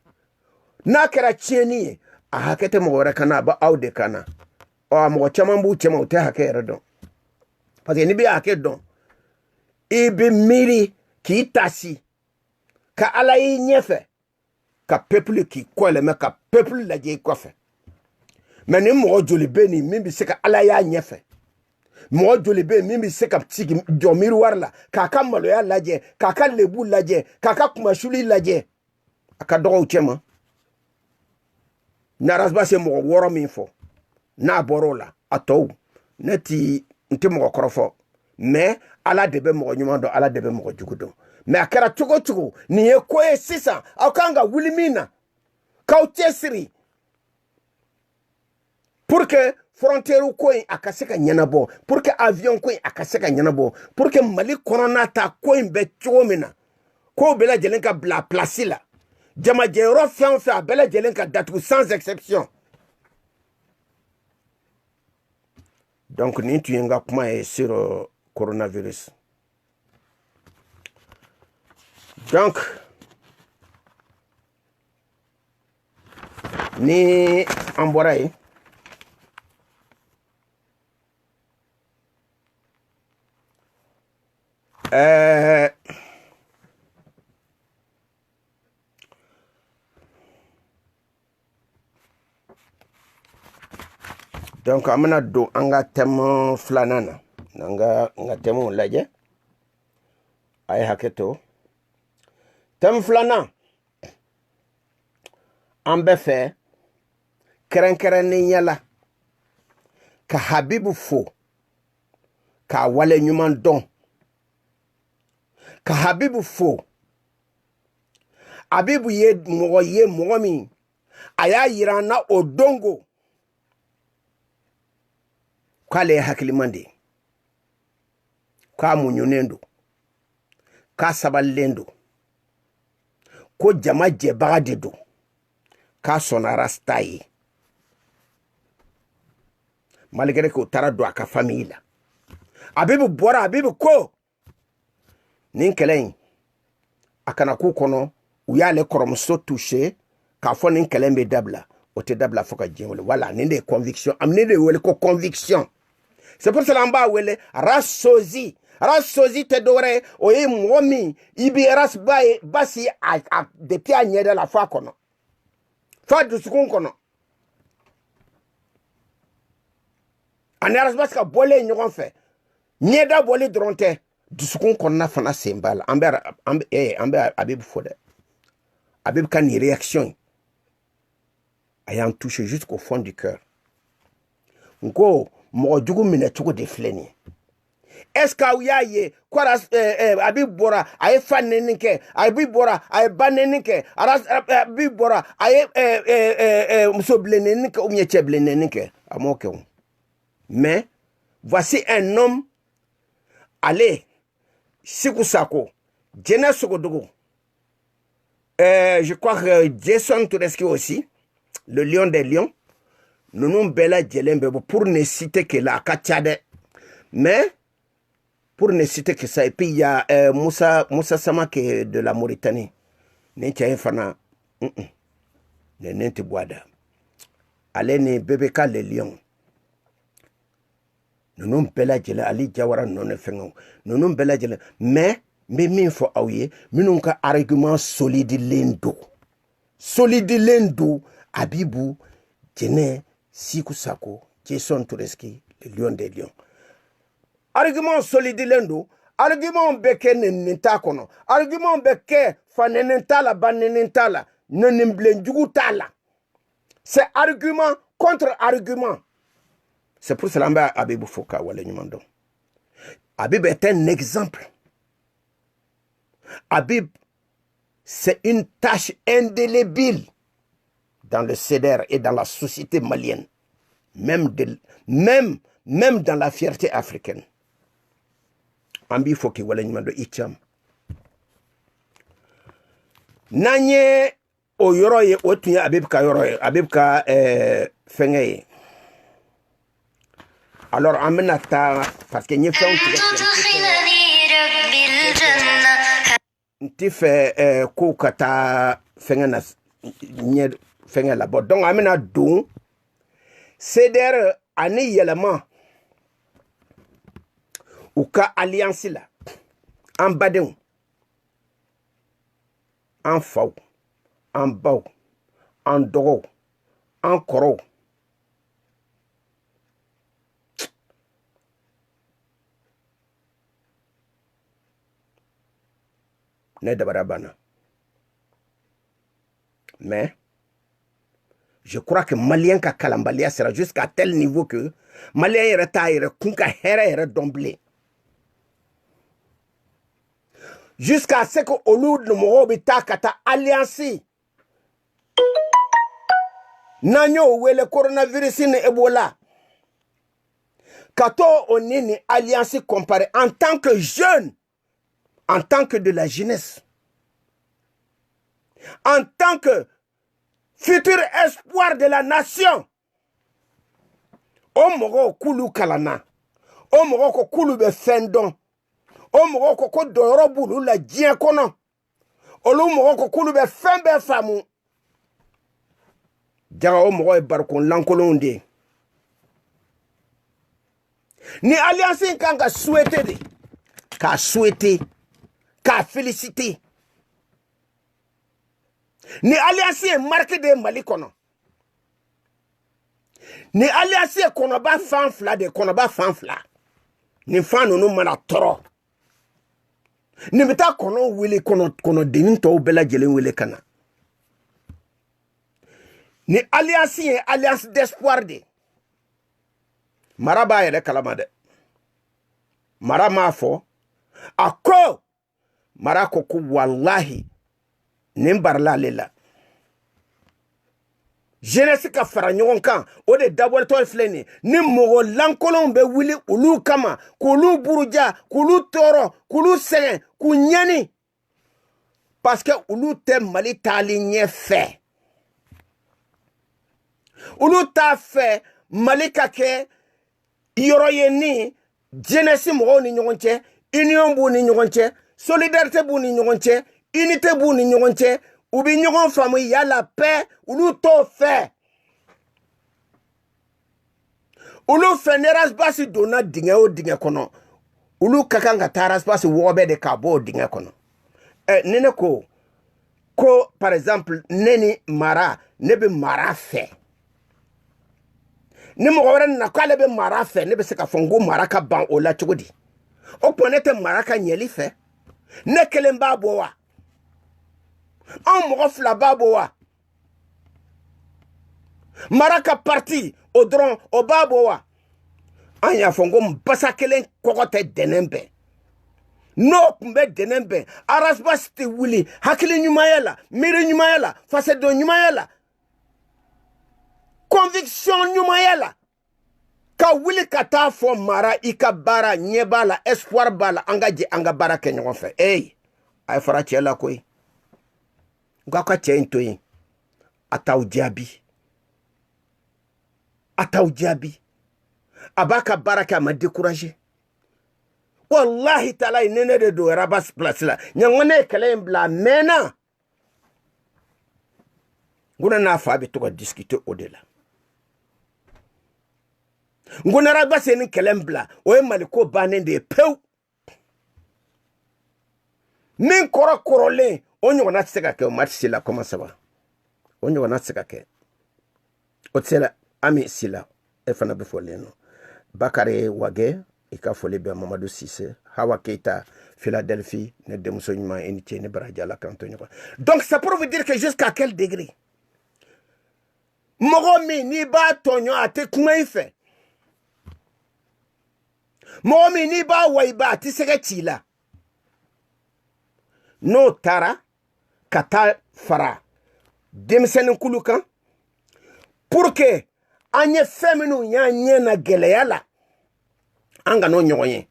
n'a kɛra tiɲɛni ye a hakɛ tɛ mɔgɔ wɛrɛ kan na a bɛ aw de kan na. Mɔgɔ caman b'u cɛma u tɛ hakɛ yɛrɛ dɔn. Parce que n'i bɛ hakɛ dɔn i bɛ miiri k'i taasi ka Ala y'i ɲɛfɛ ka peuple k'i kɔ yɛlɛmɛ ka peuple lajɛ i kɔfɛ. Mais ni mɔgɔ joli bɛ nin min bɛ se ka Ala y'a ɲɛfɛ mɔgɔ joli bɛ yen min bɛ se ka sigi jɔ miroir la k'a ka maloya lajɛ k'a ka lebu lajɛ k'a ka kumasuli lajɛ a ka dɔgɔ u cɛ ma. N'arasba se mɔgɔ 6 min fɔ n'a bɔra o la a tɔw ne ti n tɛ mɔgɔ kɔrɔ fɔ mais Ala de bɛ mɔgɔ ɲuman dɔn Ala de bɛ mɔgɔ jugu dɔn. Mais a kɛra cogo cogo nin ye ko ye sisan aw kan ka wuli min na k'aw cɛsiri pour que frontière ko in a ka se ka ɲɛnabɔ pour que avion ko in a ka se ka ɲɛnabɔ pour que Mali kɔnɔna ta ko in bɛ cogo min na kow bɛɛ lajɛlen ka bila place la jamajɛyɔrɔ fɛn o fɛn a bɛɛ lajɛlen ka datugu sans exception. Donc nin tun ye n ka kuma ye sur coronavirus. Donc ni an bɔra yen Donc amana do anga tem flanana nga temu laje ay haketo tem flana ambe fe keren ni yala ka habibu fo ka wale nyuman don ka habibu fo abibu ye mogo mi aya yirana odongo kwale hakilimande ka munyonendo ka sabalendo ko jama jebaga dedo ka sonara stay malgré que tara do aka famille abibu bora abibu ko nin kelen akana ku kono uyale koromso touché ka fo nin kelen be dabla o te dabla foka jewle wala nin de conviction amne de wele ko conviction. C'est pour cela mba wele rasozi te dore o e momi ibi ras basi a de pia nyede la fa kono fa du sukun kono anaras baska bolé ñogon fe ñeda bolé dronté du sukun konna fana sembal ambe abib fode abib kan ni réaction ayant touché jusqu'au fond du cœur ngo mo jugu mine tugo de fleni est-ce que uyaye kwara abib bora ay fanenike abib bora ay banenike aras abib bora ay muso blenenike ou mieche blenenike amoke. Mais voici un homme, allez, Sikusako, Jenna Sogodogo, je crois que Jason Toureski aussi, le lion des lions, nous nous bella Djelembe pour ne citer que la Kachade, mais pour ne citer que ça, et puis il y a Moussa Sama qui est de la Mauritanie, Nentia Fana, Nente Boada, allez, ne Bébeka les lions. Nous bela jele ali jawara non fengo nous bela jele mais min fo awye minun ka argument solide lendo abibu jene Sikusako Jason Toureski le lion des lions argument solide lendo argument beke nenta kono argument beke fanenenta banenenta nonemblenjugu tala c'est argument contre argument. C'est pour cela que Abib Foka wale nyumando. Abib est un exemple. Abib, c'est une tâche indélébile dans le CEDER et dans la société malienne. Même dans la fierté africaine. Abib Foka wale nyumando icham. Nanye o yoroye otunya Abib ka yoroye. Abib ka fengeye. Alors amenata parce que n'y fait tu fais kokata fengana nye fengala bon donc amena dou CEDER ani yelema ou ka alliance la en badin en fau en bau en dogo en koro mais je crois que Malien ka kalambalia sera jusqu'à tel niveau que Malien yere taire kunka here yere domblé jusqu'à ce que Olud no mohobita kata alliance nanyo wele coronavirus ni Ebola kato onini alliance comparé en tant que jeune, en tant que de la jeunesse, en tant que futur espoir de la nation. Omoro kulu kalana, omoro ko kulu be fendon, omoro ko doro bulu la dien kono, omoro ko kulu be fembe famu. Jaga omoro e barkon lankolonde. Ni alliance kanga souhaité de, ka souhaité, ka félicité. Ni alliance marqué de Malikono. ni alias ye konoba fan fla de konoba fan fla ni fan no mana toro ni bita kono wele kono denin to bela jelen wele kana ni alias ye alliance d'espoir de maraba yele kalama de mara mafo ako mara ko wallahi nimbarla lela jeunesse ka fara ɲɔgɔn kan o de dabɔtɔ filɛ nin ni mɔgɔ lankolonw bɛ wuli olu kama k'olu buruja k'olu tɔɔrɔ k'olu sɛgɛn k'u ɲɛni parce que olu tɛ Mali taali ɲɛfɛ olu t'a fɛ Mali ka kɛ yɔrɔ ye ni jeunesse mɔgɔw ni ɲɔgɔn cɛ union b'u ni ɲɔgɔn cɛ solidarité b'u ni ɲɔgɔn cɛ unité b'u ni ɲɔgɔn cɛ u bi ɲɔgɔn faamu yala paix ulu t'o fɛ ulu fɛ ni rasbasi donna dingɛ o dingɛ kɔnɔ ulu ka kan ka taa rasbasi wɔgɔbɛ de ka bɔ o dingɛ kɔnɔ ni ne ko par exemple ne ni mara ne bɛ mara fɛ ni mɔgɔ wɛrɛ nana k'ale bɛ mara fɛ ne bɛ se ka fɔ n ko mara ka ban o la cogo di o kuma ne tɛ mara ka ɲɛli fɛ ne kelen b'a bɔ wa an mɔgɔ fila b'a bɔ wa mara ka parti o dɔrɔn o b'a bɔ wa an y'a fɔ n ko basa kelen kɔgɔ tɛ dɛnɛn bɛɛ n'o tun bɛ dɛnɛn bɛɛ arasibasi tɛ wuli hakili ɲumanya la miiri ɲumanya la fasadon ɲumanya la conviction ɲumanya la ka wuli ka taa fɔ mara i ka baara ɲɛ b'a la espoir b'a la an ka jɛ an ka baara kɛ ɲɔgɔn fɛ a ye fara cɛ la koyi nka ka cɛ in to yen a t'aw jaabi a b'a ka baara kɛ a ma décourager wallahi taala ne ne de don rabas place la ɲango ne ye kɛlɛ in bila a mɛnna n ko ne n'a fa bɛ to ka discuter o de la n ko ne rabas ye nin kɛlɛ in bila o ye Mali ko bannen de ye pewu min kɔrɔ kɔrɔlen o ɲɔgɔnna tɛ se ka kɛ o Mati Sila comment ça va o ɲɔgɔnna tɛ se ka kɛ o tɛ se la Ami Sila e fana bɛ fɔlen nɔ Bakari Wage i ka foli bɛ Mamadou Cissé Hawa Keita Philadelphie ne denmuso ɲuman i ni ce ne baraji Ala k'an to ɲɔgɔn donc c'est pour vous dire que jusqu'à quel degré mɔgɔ min n'i b'a tɔɲɔ a tɛ kuma i fɛ mɔgɔ min n'i b'a wayiba a tɛ sɛgɛ ci i la n'o taara ka taa fara denmisɛnnin kulu kan pour que an ye fɛn minnu y'an ɲɛ na gɛlɛya la an ka n'o ɲɔgɔn ye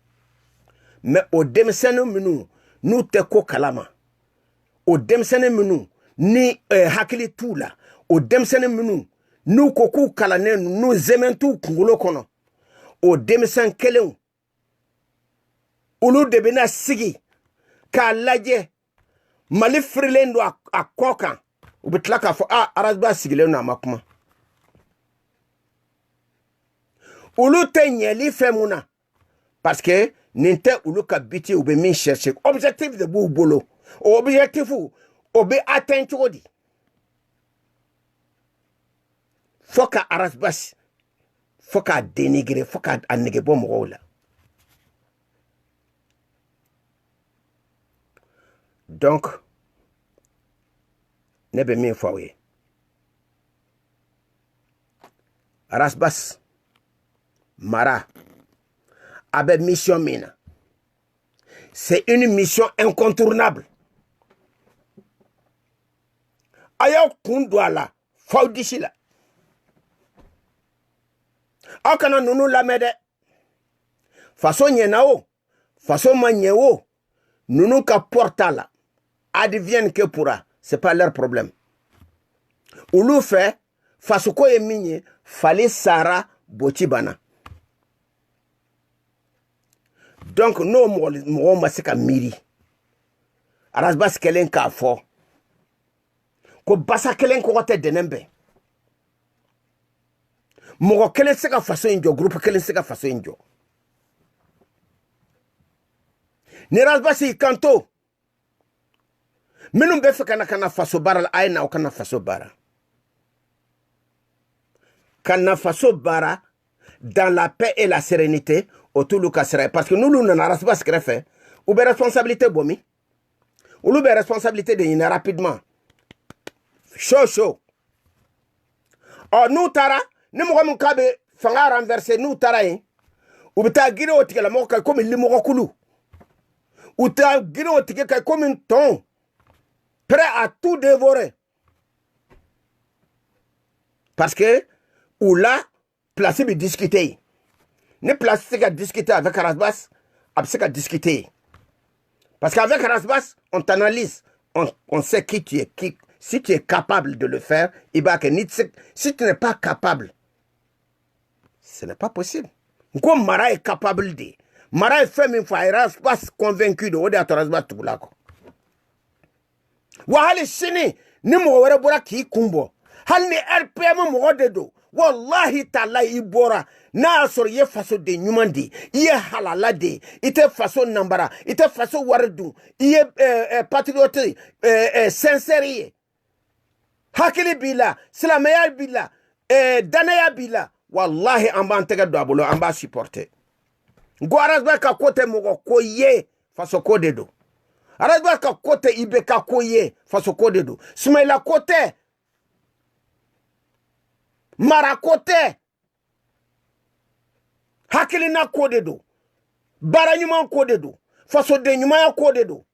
mais o denmisɛnnin minnu n'u tɛ ko kalama o denmisɛnnin minnu ni hakili t'u la o denmisɛnnin minnu n'u ko k'u kalannen n'u zɛmɛ t'u kunkolo kɔnɔ o denmisɛn kelenw olu de bɛna sigi k'a lajɛ Mali firilen do a kɔ kan u bɛ tila k'a fɔ arasiba sigilen do a ma kuma olu tɛ ɲɛli fɛn mun na parce que nin tɛ olu ka biti u bɛ min chercher objectif de b'u bolo o objectif o bɛ atteint cogo di fo ka arasibasi fo k'a dénigrer fo k'a nege bɔ mɔgɔw la donc ne bɛ min fɔ aw ye arasibasi mara a bɛ mission min na c'est une mission incontournable a y'aw kun don a la f'aw disi la aw kana ninnu lamɛn dɛ faso ɲɛna o faso ma ɲɛ o ninnu ka porte la advienne que pourra c'est pas leur problème olu fɛ fasoko ye min ye fali sara boci bana donc n'o mɔgɔ ma se ka miiri arasibasi kelen k'a fɔ ko basa kelen kɔgɔ tɛ dɛnɛn bɛɛ mɔgɔ kelen se ka faso in jɔ groupe kelen se ka faso in jɔ ni arasibasi kanto minnu bɛ fɛ ka na faso baara la a ye na o kana faso baara kana faso bara dans la paix et la sérénité autour du Kassere. Parce que nous, nous n'avons pas ce qu'on fait. Ou bien responsabilité, Bomi. Ou bien responsabilité de Yina rapidement. Chaud. Oh, nous, Tara, nous avons renversé, nous, Tara, ou bien guider au tigre la mort comme il est koulou. Ou t'as guider au tigre comme un ton. Prêt à tout dévorer. Parce que, ou là, placé de discuter. Ne placé qu'à discuter avec Arasbas, après qu'à discuter. Parce qu'avec Arasbas, on t'analyse, on sait qui tu es. Si tu es capable de le faire, si tu n'es pas capable, ce n'est pas possible. Comme Mara est capable de. Mara est fait une fois, Arasbas convaincu de Ode Arasbas Tubulako. Wahali Sini, ni mwere bora ki kumbo. Hal ni RPM mwode do. Wallahi ta'ala ibora na asor ye faso de nyumandi ye halala de ite faso nambara ite faso wardu ye patriote sincere hakili bila silamaya bila danaya bila wallahi amba antega do abolo amba supporter Arazbas ka kote mogo ko ye faso kode do Arazbas ka kote ibeka ko ye faso kode do Sumaila kote Marakote Hakilina kodedo Baranyuman kodedo Faso de nyumaya kodedo.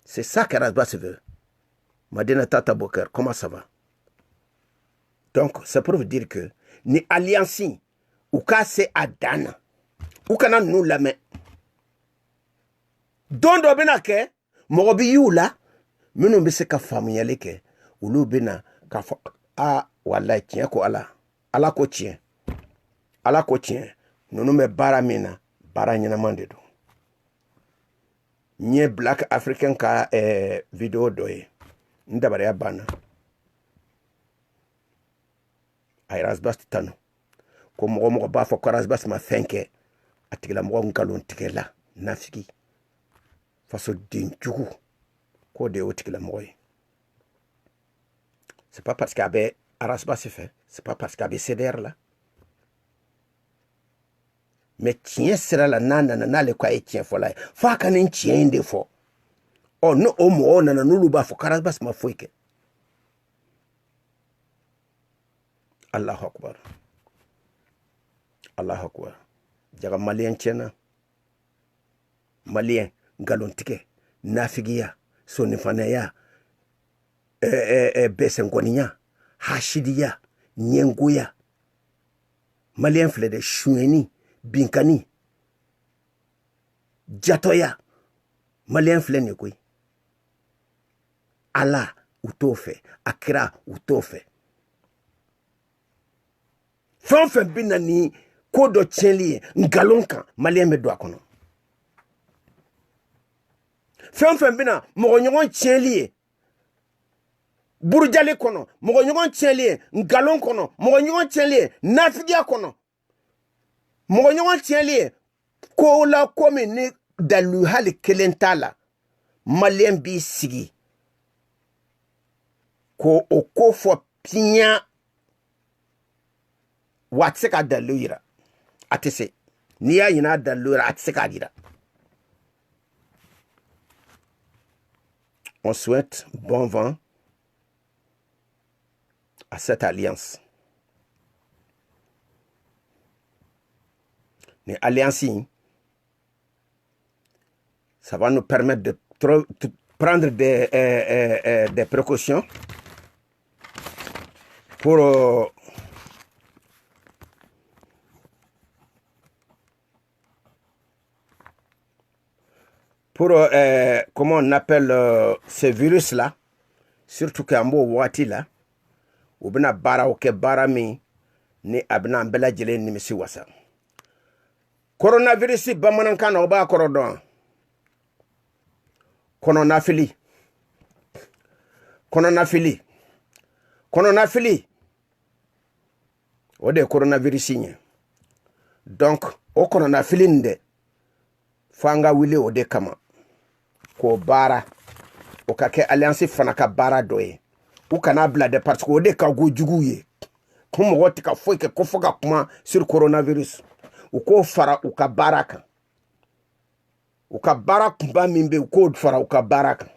C'est ça qu'Arasbas veut. Madina Tata Boker, comment ça va? Donc, c'est pour vous dire que ni allianci ou casse Adana ou kana nous la main. Dondo benake morobi yula mino mbese ka famille ke ulu bena ka ah, wallahi tien ko ala ko tien nunu me bara mina bara nyina mandedo nye black african ka video doye ndabare ya bana Arasbas tano ko mo ba fo Arasbas ma fenke atigla mo ngalon tikela nafiki faso dinjugu ko de otigla moy. C'est pas parce qu'avec Arasbas c'est fait. C'est pas parce qu'avec CDR là. Mais tiens sera la nana le quoi et tiens fola. Fa kanin tien de fo. Oh no o mo nana nulu ba fo Arasbas ma foike. Allahu akbar. Allahu akbar. Jaga malien tiena. Malien galontike nafigiya sonifanaya Besengoniya, Hashidiya, Nyenguya, Malien flede Choueni, Binkani, Jatoya, Malien flene koi. Ala utofe, Akra utofe. Fanfen binani kodo tchenli ngalonka Malien me doa kono. Fanfen bina mogonyon tchenli Burujale kono, mogo nyogon tienlie, ngalon kono, mogo nyogon tienlie, nafigia kono. Mogo nyogon tienlie, ko la komi ni dalu hali kelentala, malien bi sigi. Ko oko fo pinya, watseka dalu ira. Atese, niya yina dalu ira, atseka ira. On souhaite bon vent à cette alliance. Les alliances, ça va nous permettre de prendre des précautions pour comment on appelle ce virus-là, surtout qu'Ambo Wati là, ou bina bara ou ke bara mi ni abna mbela jele ni misi wasa. Coronavirus bamanan oba korodon. Kononafili. Ode coronavirus nye. Donc, o coronavirus nde fanga wile ode kama. Ko bara. O kake alliance fanaka bara doye. Ou kana blade parce que ode ka go juguye. Comme rotika foi que kofoka kuma sur coronavirus. Ou ko fara ou ka baraka. Ou ka baraka ba mimbe ou ko fara ou ka baraka.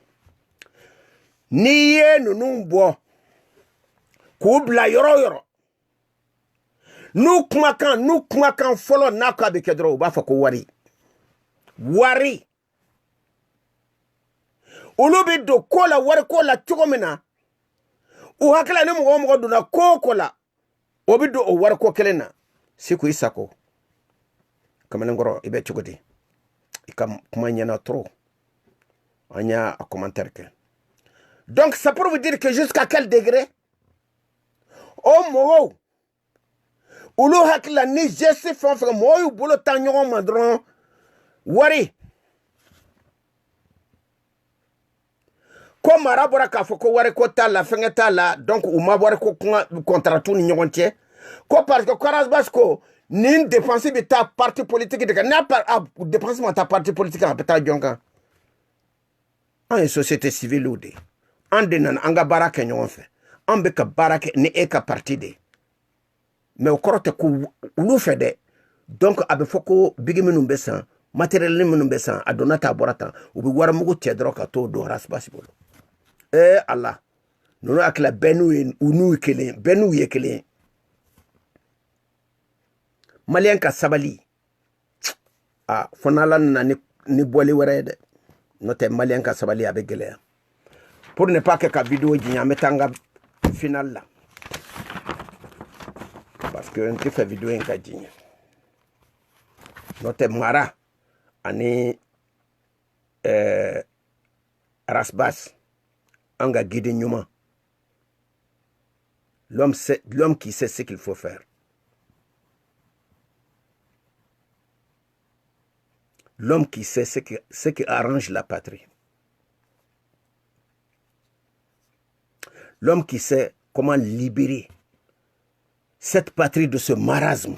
Niye nunu bo. Ko bla yoro yoro. Nou kumakan folo naka be kedro ou ba fa ko wari. Wari. Olu bi do ko la wari ko la cogo mina. U hakila ni mɔgɔ donna ko la o bi do o wari ko kelen na siku isako kamalenkɔrɔ i bɛ cogo di i ka kuma ɲɛna trop an y'a a commentaire kɛ donc c'est pour vous dire que jusqu'à quel degré o mɔgɔw olu hakila ni geste fɛn o fɛn mɔgɔw y'u bolo ta ɲɔgɔn ma dɔrɔn wari ko mara bɔra k'a fɔ ko wari ko t'a la fɛngɛ t'a la donc u ma wari ko contrat ni ɲɔgɔn cɛ ko parce que Karasbas ko nin dépense bɛ taa parti politique de kan n'a dépense ma taa parti politique a bɛ taa jɔn kan an ye société civile de an de nana an ka baara kɛ ɲɔgɔn fɛ an bɛ ka baara kɛ ni e ka parti de mais o kɔrɔ tɛ ko olu fɛ dɛ donc a bɛ fɔ ko bigi minnu bɛ san matériel minnu bɛ san a donna ta bɔra tan u bɛ wari mugu cɛ dɔrɔn ka t'o don Karasbas bolo. Allah nunu akila benu unu kelen benu ye kelen malien ka sabali fonala na ni boli wéré de note malien ka sabali avec gélé pour ne pas que ka vidéo jinya metanga final là parce que on fait vidéo en ka jinya note mara ani Karasbas anga guide nyuma l'homme qui sait ce qu'il faut faire. L'homme qui sait ce qui arrange la patrie. L'homme qui sait comment libérer cette patrie de ce marasme.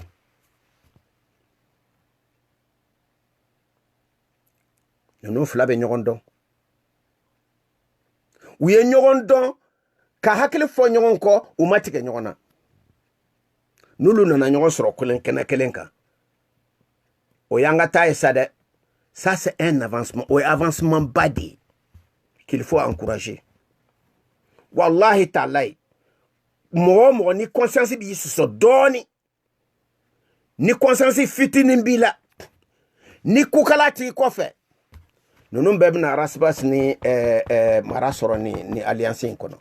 Nous flabe nyorondo. Ou ye nyorondo ka hakile fo nyoron ko ou matike nyorona. Nulu nana nyoron soro kelenka. O yanga ta esade. Ça c'est un avancement, un avancement badi qu'il faut encourager. Wallahi ta'ala. Mo ni conscience bi so doni. Ni conscience fitini bila. Ni kukalati ko fe. Nunu bebe na Karasbas ni mara soro ni alliance inkono.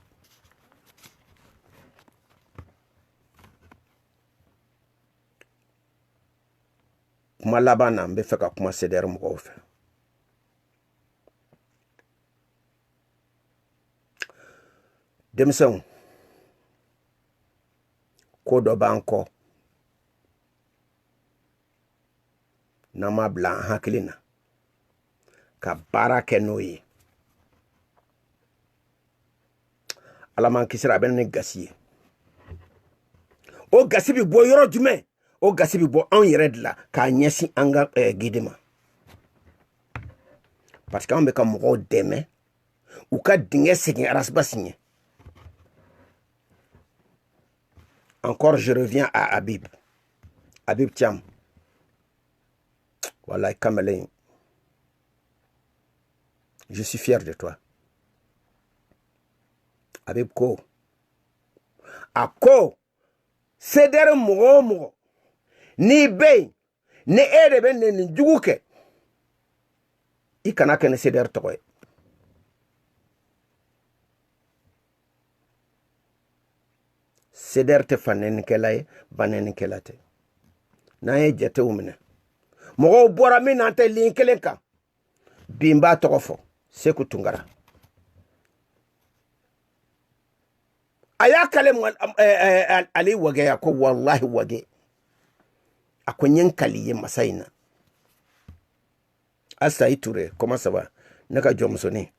Kuma labana mbe feka kuma CDR mko fe. Demson kodo banko nama blan hakilina ka barake noye alaman kisira ben ni gasiye o gasi bi bo yoro jume o gasi bi bo an yere de la ka nyesi anga gidima parce que on be ka mo deme ou ka dingue segin Karasbas nye. Encore je reviens à Habib Thiam. Voilà, Kamelein. Je suis fier de toi. Habib Ko. Ako. Cédère mo. Ni be. Ni erebe ni djuguke. I kanake ne cédère toye. Cédère te fanen kelaye, banen kelate. Na ye jete umene. Mogo bora mi nante linkelenka. Bimba tokofo. Seku Tungara. Aya kale ali wage ya ko wallahi wage. Ako nyenkali ye masaina. Asa Iture, comment ça va? Naka Jomsoni.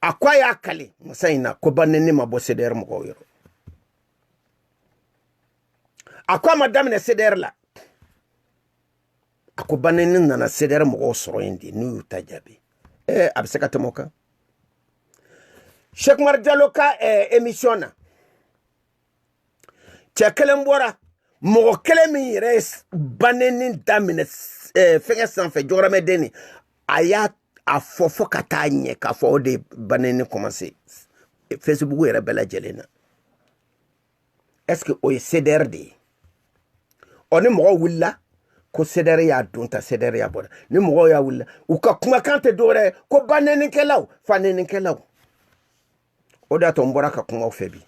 Akwa ya kale masaina ko banene mabo CDR mo yoro. Akwa madame ne CDR la. Ako banene nana CDR mo soro indi nu tajabi. Abseka tomoka. Cheikh Mar Diallo ka émission na. cɛ kelen bɔra mɔgɔ kelen min yɛrɛ baneni daminɛ fɛngɛ sanfɛ jɔgɔrɔmɛden ni a y'a fɔ ka taa ɲɛ k'a fɔ o de baneni commencé Facebook yɛrɛ bɛɛ lajɛlen na est-ce que o ye CDR de ye ɔ ni mɔgɔw wulila ko CDR y'a don ta CDR y'a bɔra ni mɔgɔw y'a wulila u ka kumakan tɛ dɔwɛrɛ ko banenikɛlaw fanenikɛlaw o de y'a to n bɔra ka kumaw fɛ bi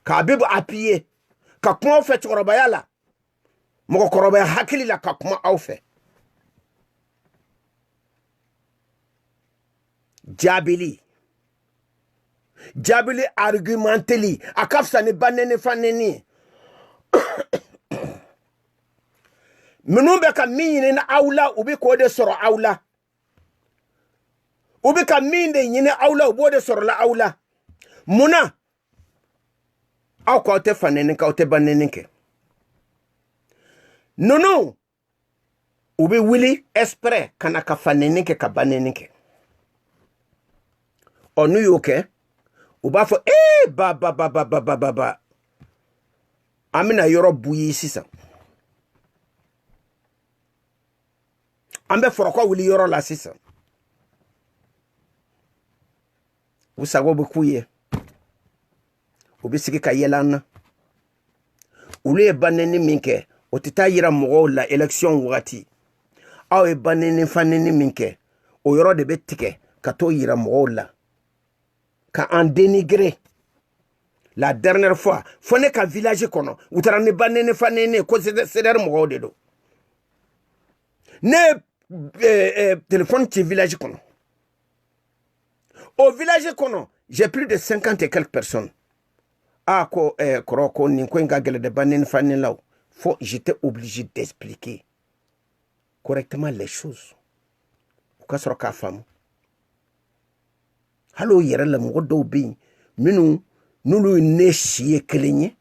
k'a bɛ appuyer ka kumaw fɛ cɛkɔrɔbaya la mɔgɔkɔrɔbaya hakili la ka kuma aw fɛ jaabili argumenteli a ka fisa ni baneni faneni minnu bɛ ka min ɲini aw la u bɛ k'o de sɔrɔ aw la u bɛ ka min de ɲini aw la u b'o de sɔrɔ la aw la munna aw k'aw tɛ faneni kɛ aw tɛ baneni kɛ ninnu u bɛ wuli exprès ka na ka faneni kɛ ka baneni kɛ ɔ n'u y'o kɛ u b'a fɔ ba an bɛna yɔrɔ buyi sisan an bɛ fɔrɔkɔ wuli yɔrɔ la sisan u sago bɛ k'u ye u bɛ sigi ka yɛlɛ an na olu ye baneni min kɛ o tɛ taa yira mɔgɔw la élection wagati aw ye baneni faneni min kɛ o yɔrɔ de bɛ tigɛ ka t'o yira mɔgɔw la ka en dénigrer la dernière fois fo ne ka village kɔnɔ u taara ni baneni faneni ko CDR mɔgɔw de don ne téléphone ci village kɔnɔ au village kɔnɔ j'ai plus de 50 et quelques personnes ko kɔrɔ ko nin ko in ka gɛlɛ de baneni faneni la faut j'étais obligé d'expliquer correctement les choses u ka sɔrɔ k'a faamu hali o yɛrɛ la mɔgɔ dɔw bɛ yen minnu n'olu ne si ye kelen ye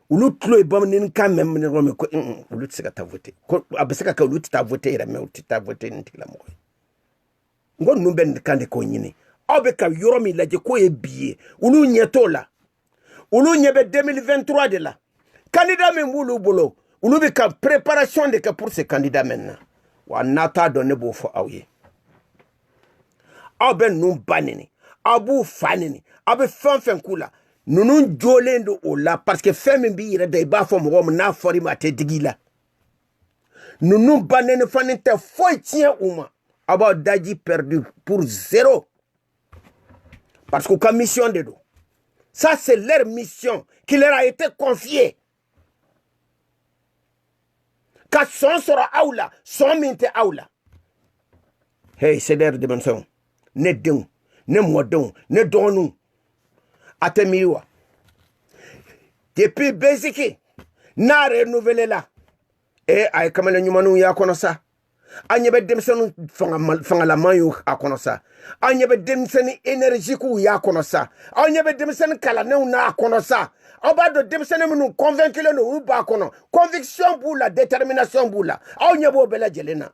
olu tulo ye bamanankan mɛn yɔrɔ min ko olu tɛ se ka taa voter ko a bɛ se ka kɛ olu tɛ taa voter yɛrɛ mɛ u tɛ taa voter nin tigilamɔgɔ ye n ko ninnu bɛ nin kan de k'o ɲini aw bɛ ka yɔrɔ min lajɛ k'o ye bi ye olu ɲɛ t'o la olu ɲɛ bɛ 2023 de la candidat min b'olu bolo olu bɛ ka préparation de kɛ pour ce candidat maintenant wa n'a t'a dɔn ne b'o fɔ aw ye aw bɛ ninnu ba nini aw b'u fa nini aw bɛ fɛn fɛn k'u la ninnu jɔlen don o la parce que fɛn min b'i yɛrɛ da i b'a fɔ mɔgɔ min n'a fɔra i ma a tɛ digi i la ninnu ba nini fani tɛ foyi tiɲɛ u ma aw b'aw daji perdu pour zéro parce que u ka mission de don ça c'est leur mission qui leur a été confiée ka sɔn sɔrɔ aw la sɔn min tɛ aw la hey CDR denmisɛnw ne denw ne mɔdenw ne dɔgɔninw a tɛ miiri wa depuis Beziki n'a renouvelé la a ye kamalen ɲumanw y'a kɔnɔ sa an ɲɛ bɛ denmisɛnninw fangalaman y'u a kɔnɔ sa an ɲɛ bɛ denmisɛnnin énergiquew y'a kɔnɔ sa aw ɲɛ bɛ denmisɛnnin kalannenw n'a kɔnɔ sa aw b'a dɔn denmisɛnnin minnu convainculen don olu b'a kɔnɔ conviction b'u la détermination b'u la aw ɲɛ b'o bɛɛ lajɛlen na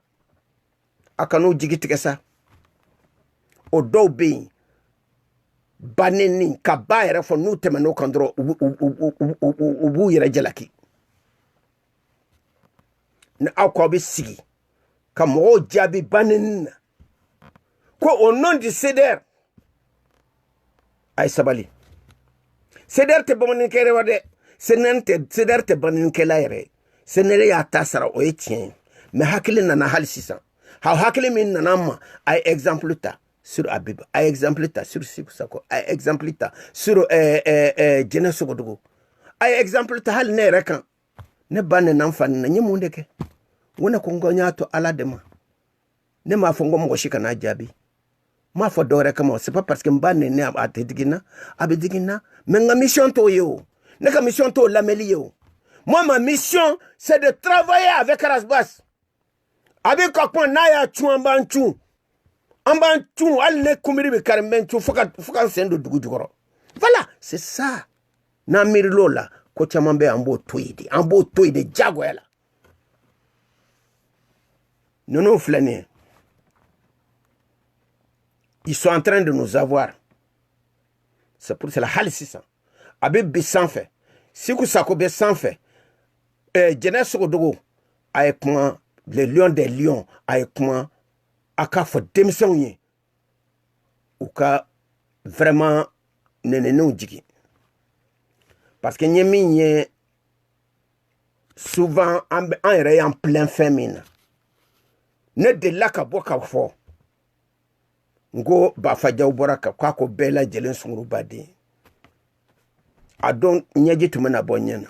a kan'u jigi tigɛ sa o dɔw bɛ yen baneni ka ba yɛrɛ fɔ n'u tɛmɛn'o kan dɔrɔn u b'u yɛrɛ jalaki ni aw k'aw bɛ sigi ka mɔgɔw jaabi baneni na ko au nom du CDR a ye sabali CDR tɛ bamanankɛ yɛrɛ wa dɛ CDR tɛ bamanankɛla yɛrɛ CDR y'a ta sara o ye tiɲɛ ye mais hakili nana hali sisan hakili min nana an ma a ye exemple ta sur Abiba, a exemple ta sur Siku Sako, a exemple ta sur Jɛnɛ Sogodogo, a exemple ta hali ne yɛrɛ kan ne ba ne nan fa na n ye mun de kɛ n ko ko n y'a to Ala de ma ne m'a fɔ n ko mɔgɔ si kana jaabi m'a fɔ dɔwɛrɛ kama c'est pas parce que n ba nɛni a tɛ digi n na a bɛ digi n na mais n ka mission t'o ye o ne ka mission t'o lamɛnli ye o moi ma mission c'est de travailler avec Rasbas a bɛ ka kuma n'a y'a cun an b'an cun an b'an cun hali ne kunbiri bɛ kari n bɛ n cun fo ka n sen don dugu jukɔrɔ voilà c'est ça n'an miiril'o la ko caman bɛ an b'o to yen de an b'o to yen de diyagoya la ninnu filɛ nin ye ils sont en train de nous avoir c'est pour cela hali sisan a bɛ bi sanfɛ Siku Sako be sanfɛ jɛnɛ sogodogo a ye kuma le lion des lions a ye kuma a k'a fɔ denmisɛnw ye u ka vraiment nenenenw jigi parce que n ye min ye souvent an yɛrɛ y'an plein fɛn min na ne delila ka bɔ ka fɔ n ko Bafajaw bɔra ka k'a ko bɛɛ lajɛlen sunguruba den a dɔn ɲɛji tun bɛna bɔ ɲɛ na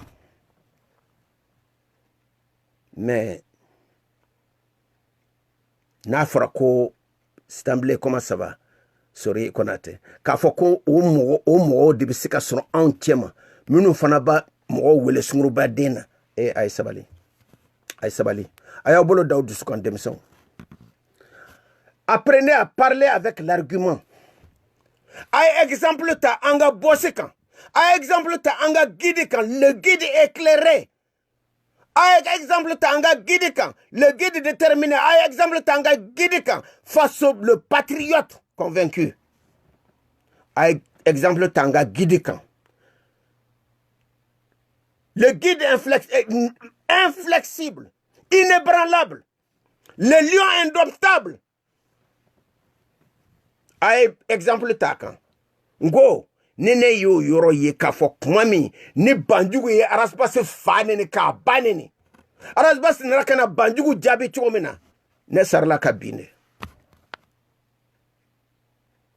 mais n'a fɔra ko Stanley comment ça va Sori Konate k'a fɔ ko o mɔgɔw de bɛ se ka sɔrɔ anw cɛ ma minnu fana ba mɔgɔw wele sunguruba den na a ye sabali a y'aw bolo da aw dusukan denmisɛnw. Apprenez à parler avec l'argument. A exemple ta an ka bɔsi kan a exemple ta an ka guide kan le guide éclairé. A exemple ta an ka guide kan le guide déterminé. A exemple ta an ka guide kan face au le patriote convaincu. A exemple ta an ka guide kan le guide inflexible, inébranlable, le lion indomptable. A exemple ta kan ngo nene yo yoro ye k'a fɔ kuma min ni banjugu ye arasbasi fa neni k'a ba neni arasbasi nana ka na banjugu jaabi cogo min na ne sarala ka bin de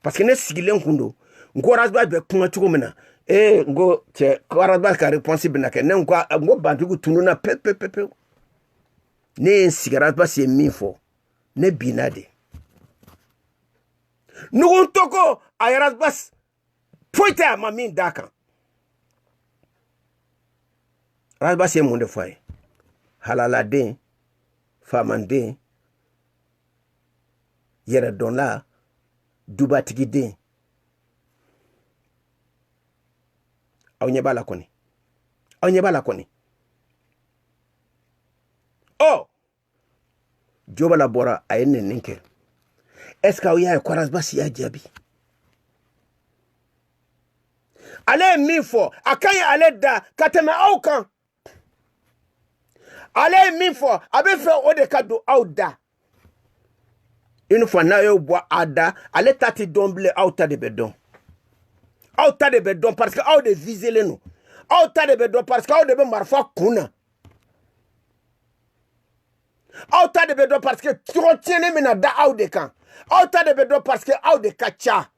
parce que ne sigilen kun don n ko arasbasi bɛ kuma cogo min na n ko cɛ ko arasbasi ka réponse bɛna kɛ ne n ko banjugu tununa pepepepe ne ye n sigi arasbasi ye min fɔ ne binna de nugun toko a arasbasi foyi tɛ a ma min d'a kan arasbasi ye mun de fɔ a ye halaladen faamanden yɛrɛdɔnla dubatigiden aw ɲɛ b'a la kɔni Jobala bɔra a ye nɛni kɛ est-ce que aw y'a ye ko arasbasi y'a jaabi ale ye min fɔ a ka ɲi ale da ka tɛmɛ aw kan ale ye min fɔ a bɛ fɛ o de ka don aw da une fois n'a y'o bɔ a da ale ta tɛ dɔn bilen aw ta de bɛ dɔn parce que aw de viselen no aw ta de bɛ dɔn parce que aw de bɛ marifa kun na aw ta de bɛ dɔn parce que cogo tiɲɛnen bɛna da aw de kan aw ta de bɛ dɔn parce que aw de ka ca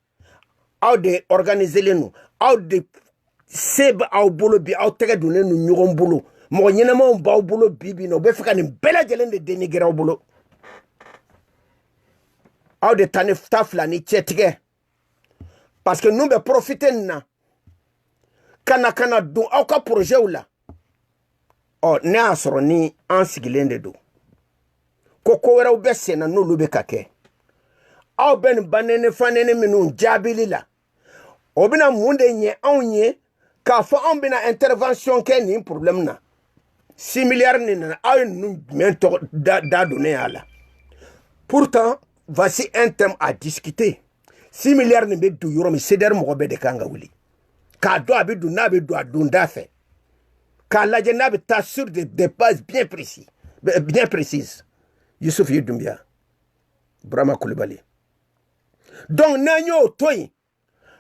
aw de organiselen no aw de se bɛ aw bolo bi aw tɛgɛ donnen no ɲɔgɔn bolo mɔgɔ ɲɛnamaw b'aw bolo bi na u bɛ fɛ ka nin bɛɛ lajɛlen de dénigrer aw bolo aw de ta fila ni cɛtigɛ parce que nous bɛ profiter nin na kana don aw ka projet la ne y'a sɔrɔ ni an sigilen de don ko wɛrɛw bɛ sen na n'olu bɛ ka kɛ aw bɛ nin banɛnɛ fanɛnɛ minnu jaabili la o bɛna mun de ɲɛ anw ye k'a fɔ anw bɛna intervention kɛ nin problème na 6 milliards ni nana aw ye ninnu jumɛn tɔgɔ da donnen y'a la pourtant voici un thème à discuter 6 milliards nin bɛ don yɔrɔ min CDR mɔgɔ bɛɛ de kan ka wuli k'a dɔn a bɛ don n'a bɛ don a don da fɛ k'a lajɛ n'a bɛ taa sur des bases bien précises Youssouf Doumbia Burama Coulibaly donc n'an y'o to yen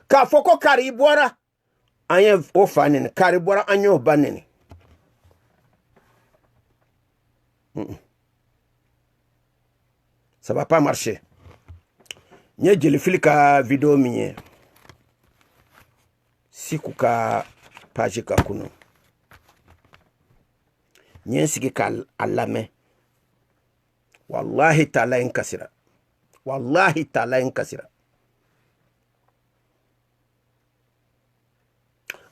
k'a fɔ ko kari bɔra an ye o fa neni kari bɔra an y'o ba neni ça va pas marcher n ye jelifili ka vidéo min ye Siku ka page ka kunu n ye n sigi k'a lamɛn wallahi taala in kasira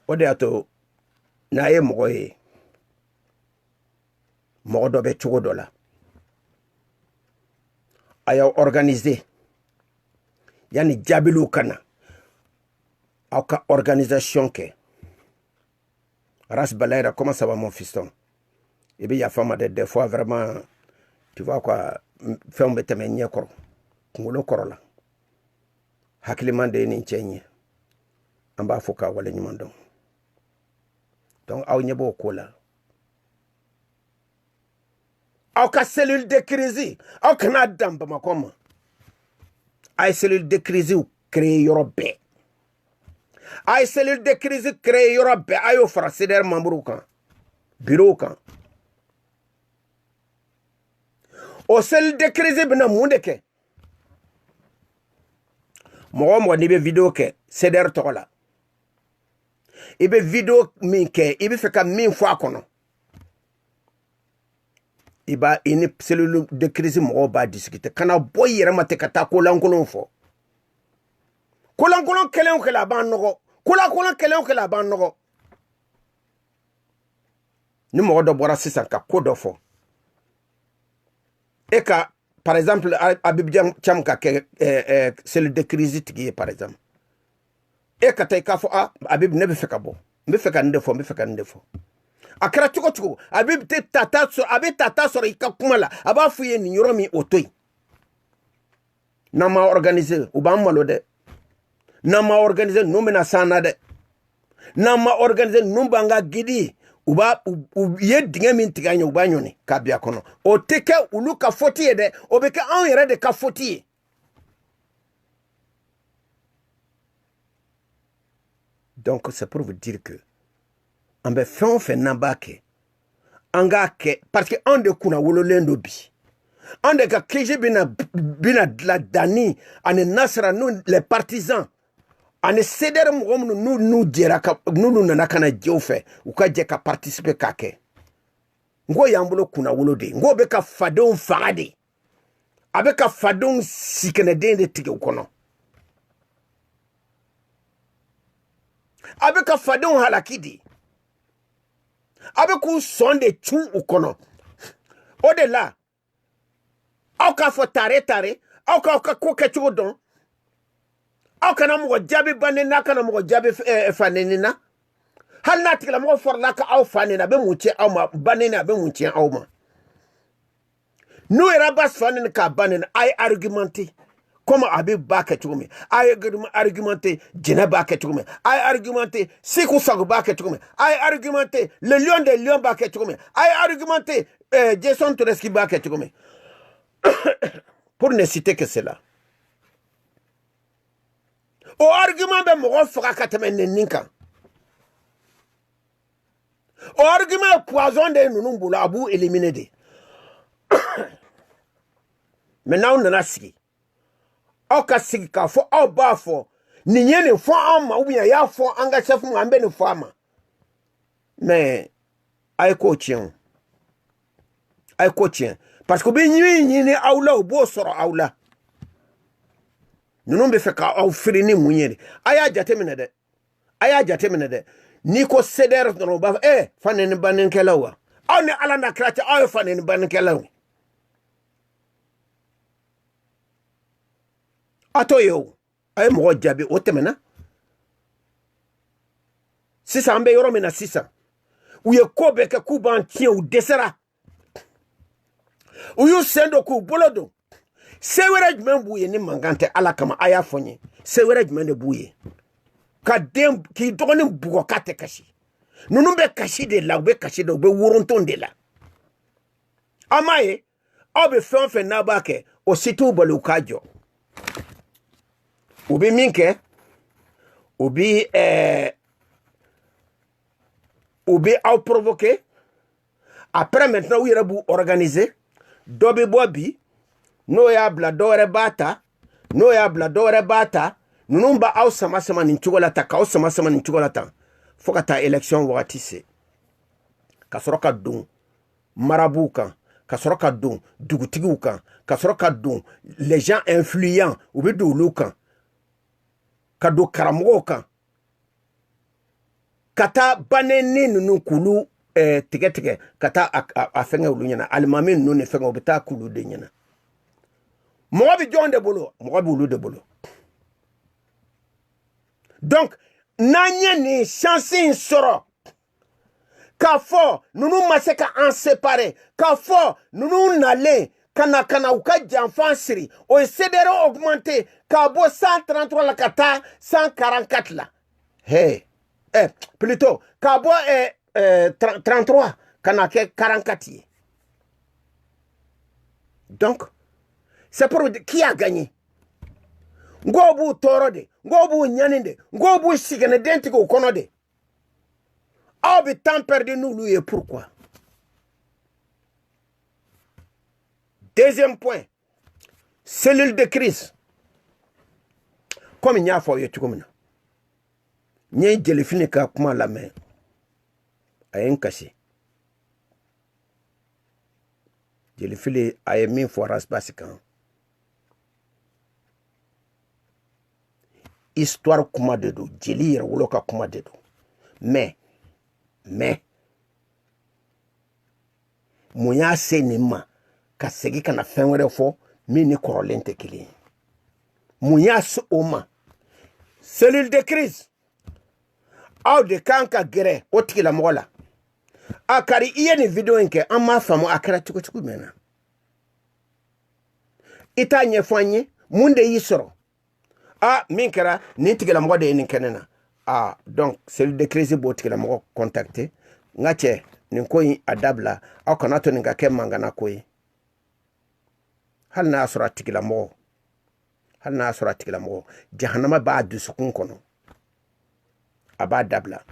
o de y'a to n'a ye mɔgɔ ye mɔgɔ dɔ bɛ cogo dɔ la a y'aw organiser yani jaabiliw ka na aw ka organisation kɛ Ras Balayra comment ça va mon fiston i bɛ yafa ma des fois vraiment tu vois quoi fɛnw bɛ tɛmɛ ɲɛ kɔrɔ kunkolo kɔrɔ la hakiliman de ye nin cɛ in ye an b'a fɔ k'a wale ɲuman dɔn donc aw nyebo ko la aw ka cellule de crise aw kana damba makoma ay cellule de crise créé Europe ay cellule de crise créé Europe ayo fara CDR membre kan bureau kan o cellule de crise bina munde ke mo ni be vidéo ke CDR tokola ibe vidéo min ke ibe fe ka min fo akono iba ini cellule de crise mo ba discuter kana boy yere mate kata ko lankolon fo ko lankolon kelen ko la ban nogo ko lankolon kelen ko la ban nogo ni mo do bora sisan ka ko do fo e ka par exemple Habib Thiam ka ke cellule de crise tigi par exemple e ka tay ka fo Habib ne be fe ka bo me fe ka ndefo me fe ka ndefo akara tuko Habib te tata so abi tata so ika kumala aba fuye ni yoromi otoi na ma organiser u ba malo de na ma organiser no mena sana de na ma organiser no banga gidi u ba ye dinga min tiganya u ba nyoni ka bia kono o teke ulu ka foti de o be ka an yere de ka foti donc c'est pour vous dire que on be fait nambake anga ke parce que on de kuna wolo lendo bi on de ka keje bina la dani ane nasra nous les partisans ane ceder mo nous dira ka nous nana kana jofe u ka je ka participer kake ngo yambulo kuna wolo de ngo be ka fadon fagade abe ka fadon sikene de tige ukono abe ka fadon halakidi avec un son de chou ou kono au-delà au ka fo tare au ka ko kechu don au kana mo jabe banena kana mo jabe fanenina hal na tikla mo for la ka au fanena be mutie au ma banena be mutie au ma nous era bas fanena ka banena ay argumenter comme Habib ba ketchume ay argumenter Djena ba ketchume ay argumenter Sikou Sago ba ketchume ay argumenter le lion des lions ba ketchume ay argumenter Jason Toreski ba ketchume pour ne citer que cela au argument be mo fera katame ninka au argument poison de nous mbula abu éliminer de maintenant on a sigi au ka sigi ka fo au ba fo ni nyene fo ama ou bien ya fo anga chef mu ambe ne fo ama mais ay ko tien parce que be nyi ni awla o bo soro awla nunu be fe ka aw firi ni munyere aya jatemine de ni ko ceder no ba fanen banen kelawa aw ne ala na krati aw fanen banen kelawa atoyo ay mo jabi otemena sisa ambe yoro mena sisa uye kobe ke kuban tien ou desera uyu sendo ku bolodo sewere jmen buye ni mangante ala kama aya fonye sewere jmen de buye ka dem ki dogoni bugo kate kashi nunu be kashi de la be kashi de be woronton de la amaye obe fe na bake o situ bolu kajo ubi minke ubi au provoqué après maintenant où il vous organiser dobi bobi no ya bla dore bata nunumba au sama ni nchugola ta ka sama ni nchugola ta fokata élection wakati se kasoroka dun marabuka kasoroka dun dugutiguka kasoroka dun les gens influents ubi du luka kado karamoka kata baneni nunu kulu tike kata afenga ulunyana alimami nunu ne fenga obita kulu de nyana mo bi jonde bolo mo bi ulu de bolo donc nanya ni chance soro ka fo nunu maseka en séparé ka fo nunu nale kana uka janfan siri o cedero augmenté ka bo 133 la kata 144 la hey plutôt ka bo 33 kana ke 44 ye. Donc c'est pour qui a gagné. Ngobu toro de, ngobu nyani de, ngobu sigene denti ko kono de. Aw bi temps perdu nous lui. Pourquoi? Deuxième point, cellule de crise. Comme il y a fait tout comme ça. Il y a des filles qui ont la main à un caché. Des filles à un min foras basican. Histoire kuma de do, jeli woloka kuma de do. Mais munya se ni ma ka segi kana fen were fo mi ni korolen te kili. Munya se o ma cellule de crise aw de kanka gere o tikila mola akari iye ni video nke amma famu akara tukutuku mena ita nye fanye munde yisoro min kera ni tikila mo de ni kenena donc cellule de crise bo tikila mo contacter ngache ni koyi adabla aw kana to ni ngake mangana koyi hal na asura tikila mo jahannama ba dusukun kono aba dabla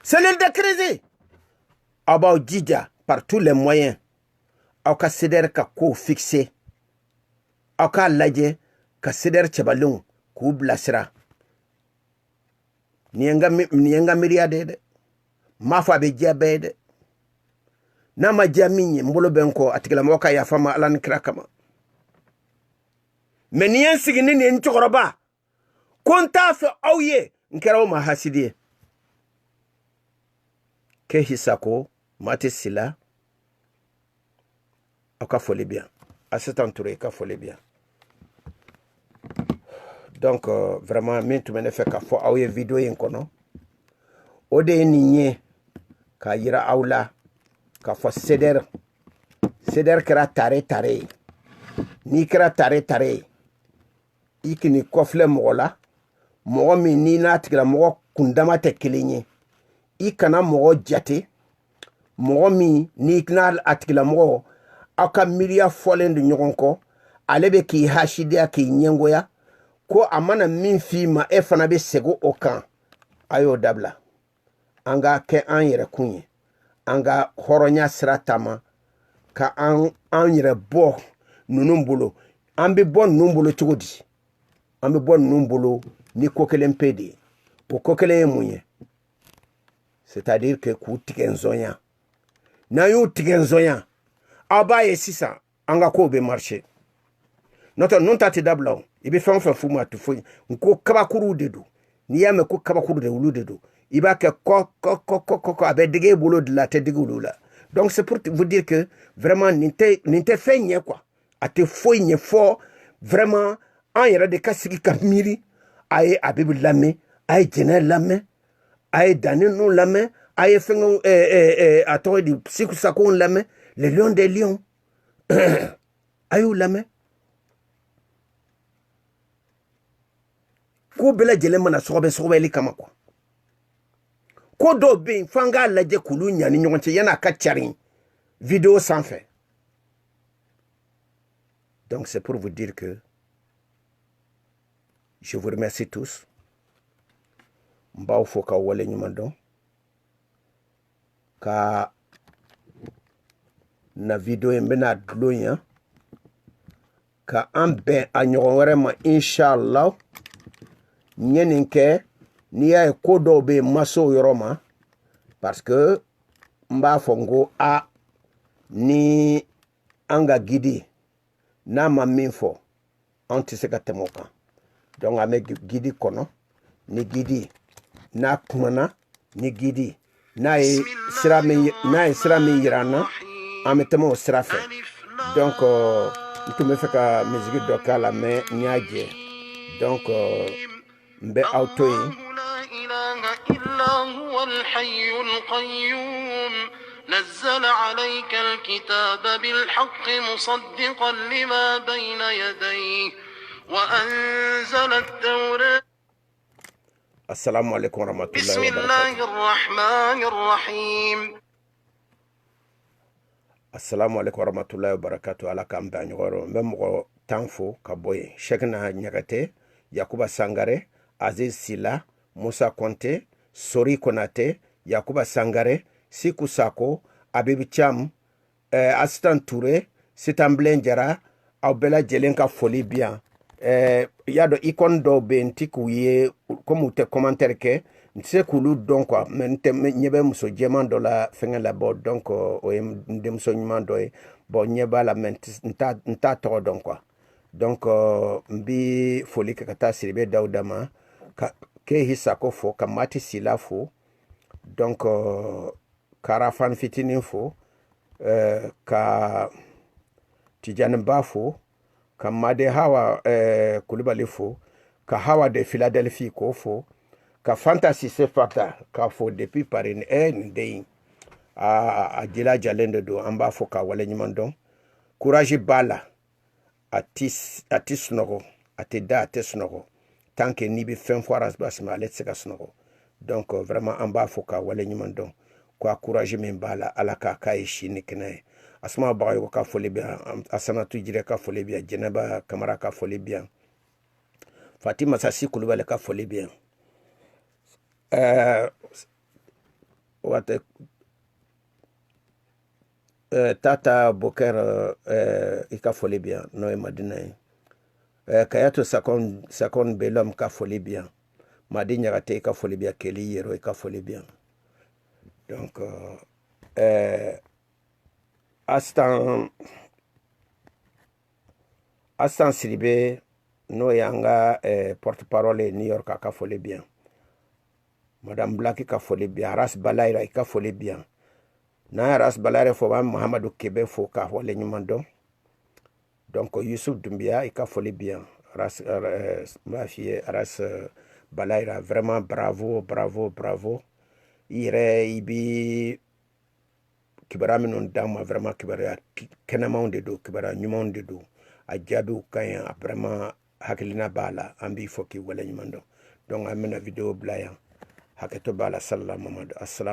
cellule de crise aba dija par tous les moyens aw ka seder ka ko fixer aw ka laje ka seder chabalung ku blasira nienga miriade de mafa be jabede nama jaminye mbolo benko atigala moka ya fama alan krakama menien sigini ni nchokoroba konta fe awye nkera ma hasidie ke hisako mate sila aka fole bien assistant Touré ka fole bien. Donc vraiment min tu mene fe ka fo awye video yin kono ode ninye ka yira awla ka fo seder kera tare ni kera tare ikini kofle mola mo mi ni na tigla mo kundama te kelenye ikana mo jate mo mi ni kna atigla mo aka miria folen de nyogonko alebe ki hashidia ki nyengoya ko amana min fi ma efana be sego okan ayo dabla anga ke an yere kunye anga horonya sratama ka an yere bo nunumbolo ambe bon numbolo chugodi ambe bon numbolo ni kokelen pede o kokelen munye c'est-à-dire que ku tikenzonya na yo tikenzonya abaye sisa anga ko be marché noto non tati dabla ibe fan fuma tu fo nko kabakuru dedo ni yame ko kabakuru de wulu dedo iba ke ko abe dege bolo de la te dege wulu la. Donc c'est pour vous dire que vraiment ninte fait nye quoi ate fo nye fo vraiment en yera de kasiki kamiri aye abibu lame aye jene lame aye danino lame aye fengo ato di siku sako lame le lion des lions ayo lame ko bela jele mana sobe li kama quoi ko do be fanga laje kulu nyani nyonche yana ka charin vidéo sans fait. Donc c'est pour vous dire que je vous remercie tous. Mbao foka wale nyumando ka na vidéo mbena dlonya ka ambe anyorore ma inshallah nyeninke ni ya kodo be maso yoroma parce que mba fongo a ni anga gidi na maminfo antiseka temoka donc ame gidi kono ni gidi na kumana ni gidi na sirami yirana ame temo sirafe donc tu me fais ka musique dokala me nyaje donc mbe autoyi نزل عليك الكتاب بالحق مصدقا لما بين يديه وأنزل التوراة. assalamu alaikum warahmatullahi wabarakatuh. Bismillahirrahmanirrahim. Assalamu alaikum warahmatullahi wabarakatuh. Ala k'an bɛn ɲɔgɔn rɔ. N bɛ mɔgɔ 10 fo ka bɔ yen. Shekna Ɲagate, Yakuba Sangare, Aziz Sila, Musa Konte, Sori Konate, Yakuba Sangare, Siku Sako, Abib Cham, Astan Touré, Sitan Blenjara, aw bɛɛ lajɛlen ka foli bi yan. Y'a dɔn icône dɔw bɛ yen n ti k'u ye comme u tɛ commentaire kɛ n tɛ se k'olu dɔn quoi mais n ɲɛ bɛ muso jɛman dɔ la fɛngɛ la bon donc o ye n denmuso ɲuman dɔ ye bon n ɲɛ b'a la mais n t'a tɔgɔ dɔn quoi donc n bi foli kɛ ka taa Siribe Dawuda ma ka Kehi Sako fo ka Mati Sila fo donc ka Arafan Fitinin fo ka Tijani Ba fo ka Made Hawa Kulibali fo ka Hawa de Philadelphie ko fo ka Fantasy Sefata ka fo depuis Paris ndey a jila jalen de do an b'a fo ka wale ɲuman dɔn courage bala a ti sunɔgɔ a tɛ da a tɛ sunɔgɔ tant que n'i bɛ fɛn fɔ arabas ma ale tɛ se ka sunɔgɔ donc vraiment an b'a fo ka wale ɲuman dɔn ko a courage min b'a la ala k'a ye si ni kɛnɛ ye Asma Bagayogo ka foli bi yan, Asanatu Jire ka foli bi yan, Jɛnɛba Kamara ka foli bi yan, Fatima Sasi Kulubali ka foli bi yan, Tata Boker i ka foli bi yan, n'o ye Madina ye, Kayato Sakon Belom ka foli bi yan, Madi Ɲagate i ka foli bi yan, Keli Yero i ka foli bi yan. Donc Astan Siribe n'o ye an ka porte-parole New York a ka foli bi yan, Madame Black i ka foli bi yan, Aras Balayra i ka foli bi yan. N'an ye Aras Balayra fo b'an Mahamadu Kebe fo ka wale ɲuman dɔn. Donc Yusuf Dumbiya i ka foli bi yan, Aras m'a f'i ye Aras Balayra vraiment bravo bravo bravo. I yɛrɛ i bi kibaruya minnu d'an ma vraiment kibaruya kɛnɛmanw de don, kibaruya ɲumanw de don, a jaabiw ka ɲi, a vraiment hakilina b'a la, an b'i fɔ k'i wale ɲuman dɔn. Donc an bɛna vidéo bila yan, hakɛto b'a la, salala Mamadu, assalamu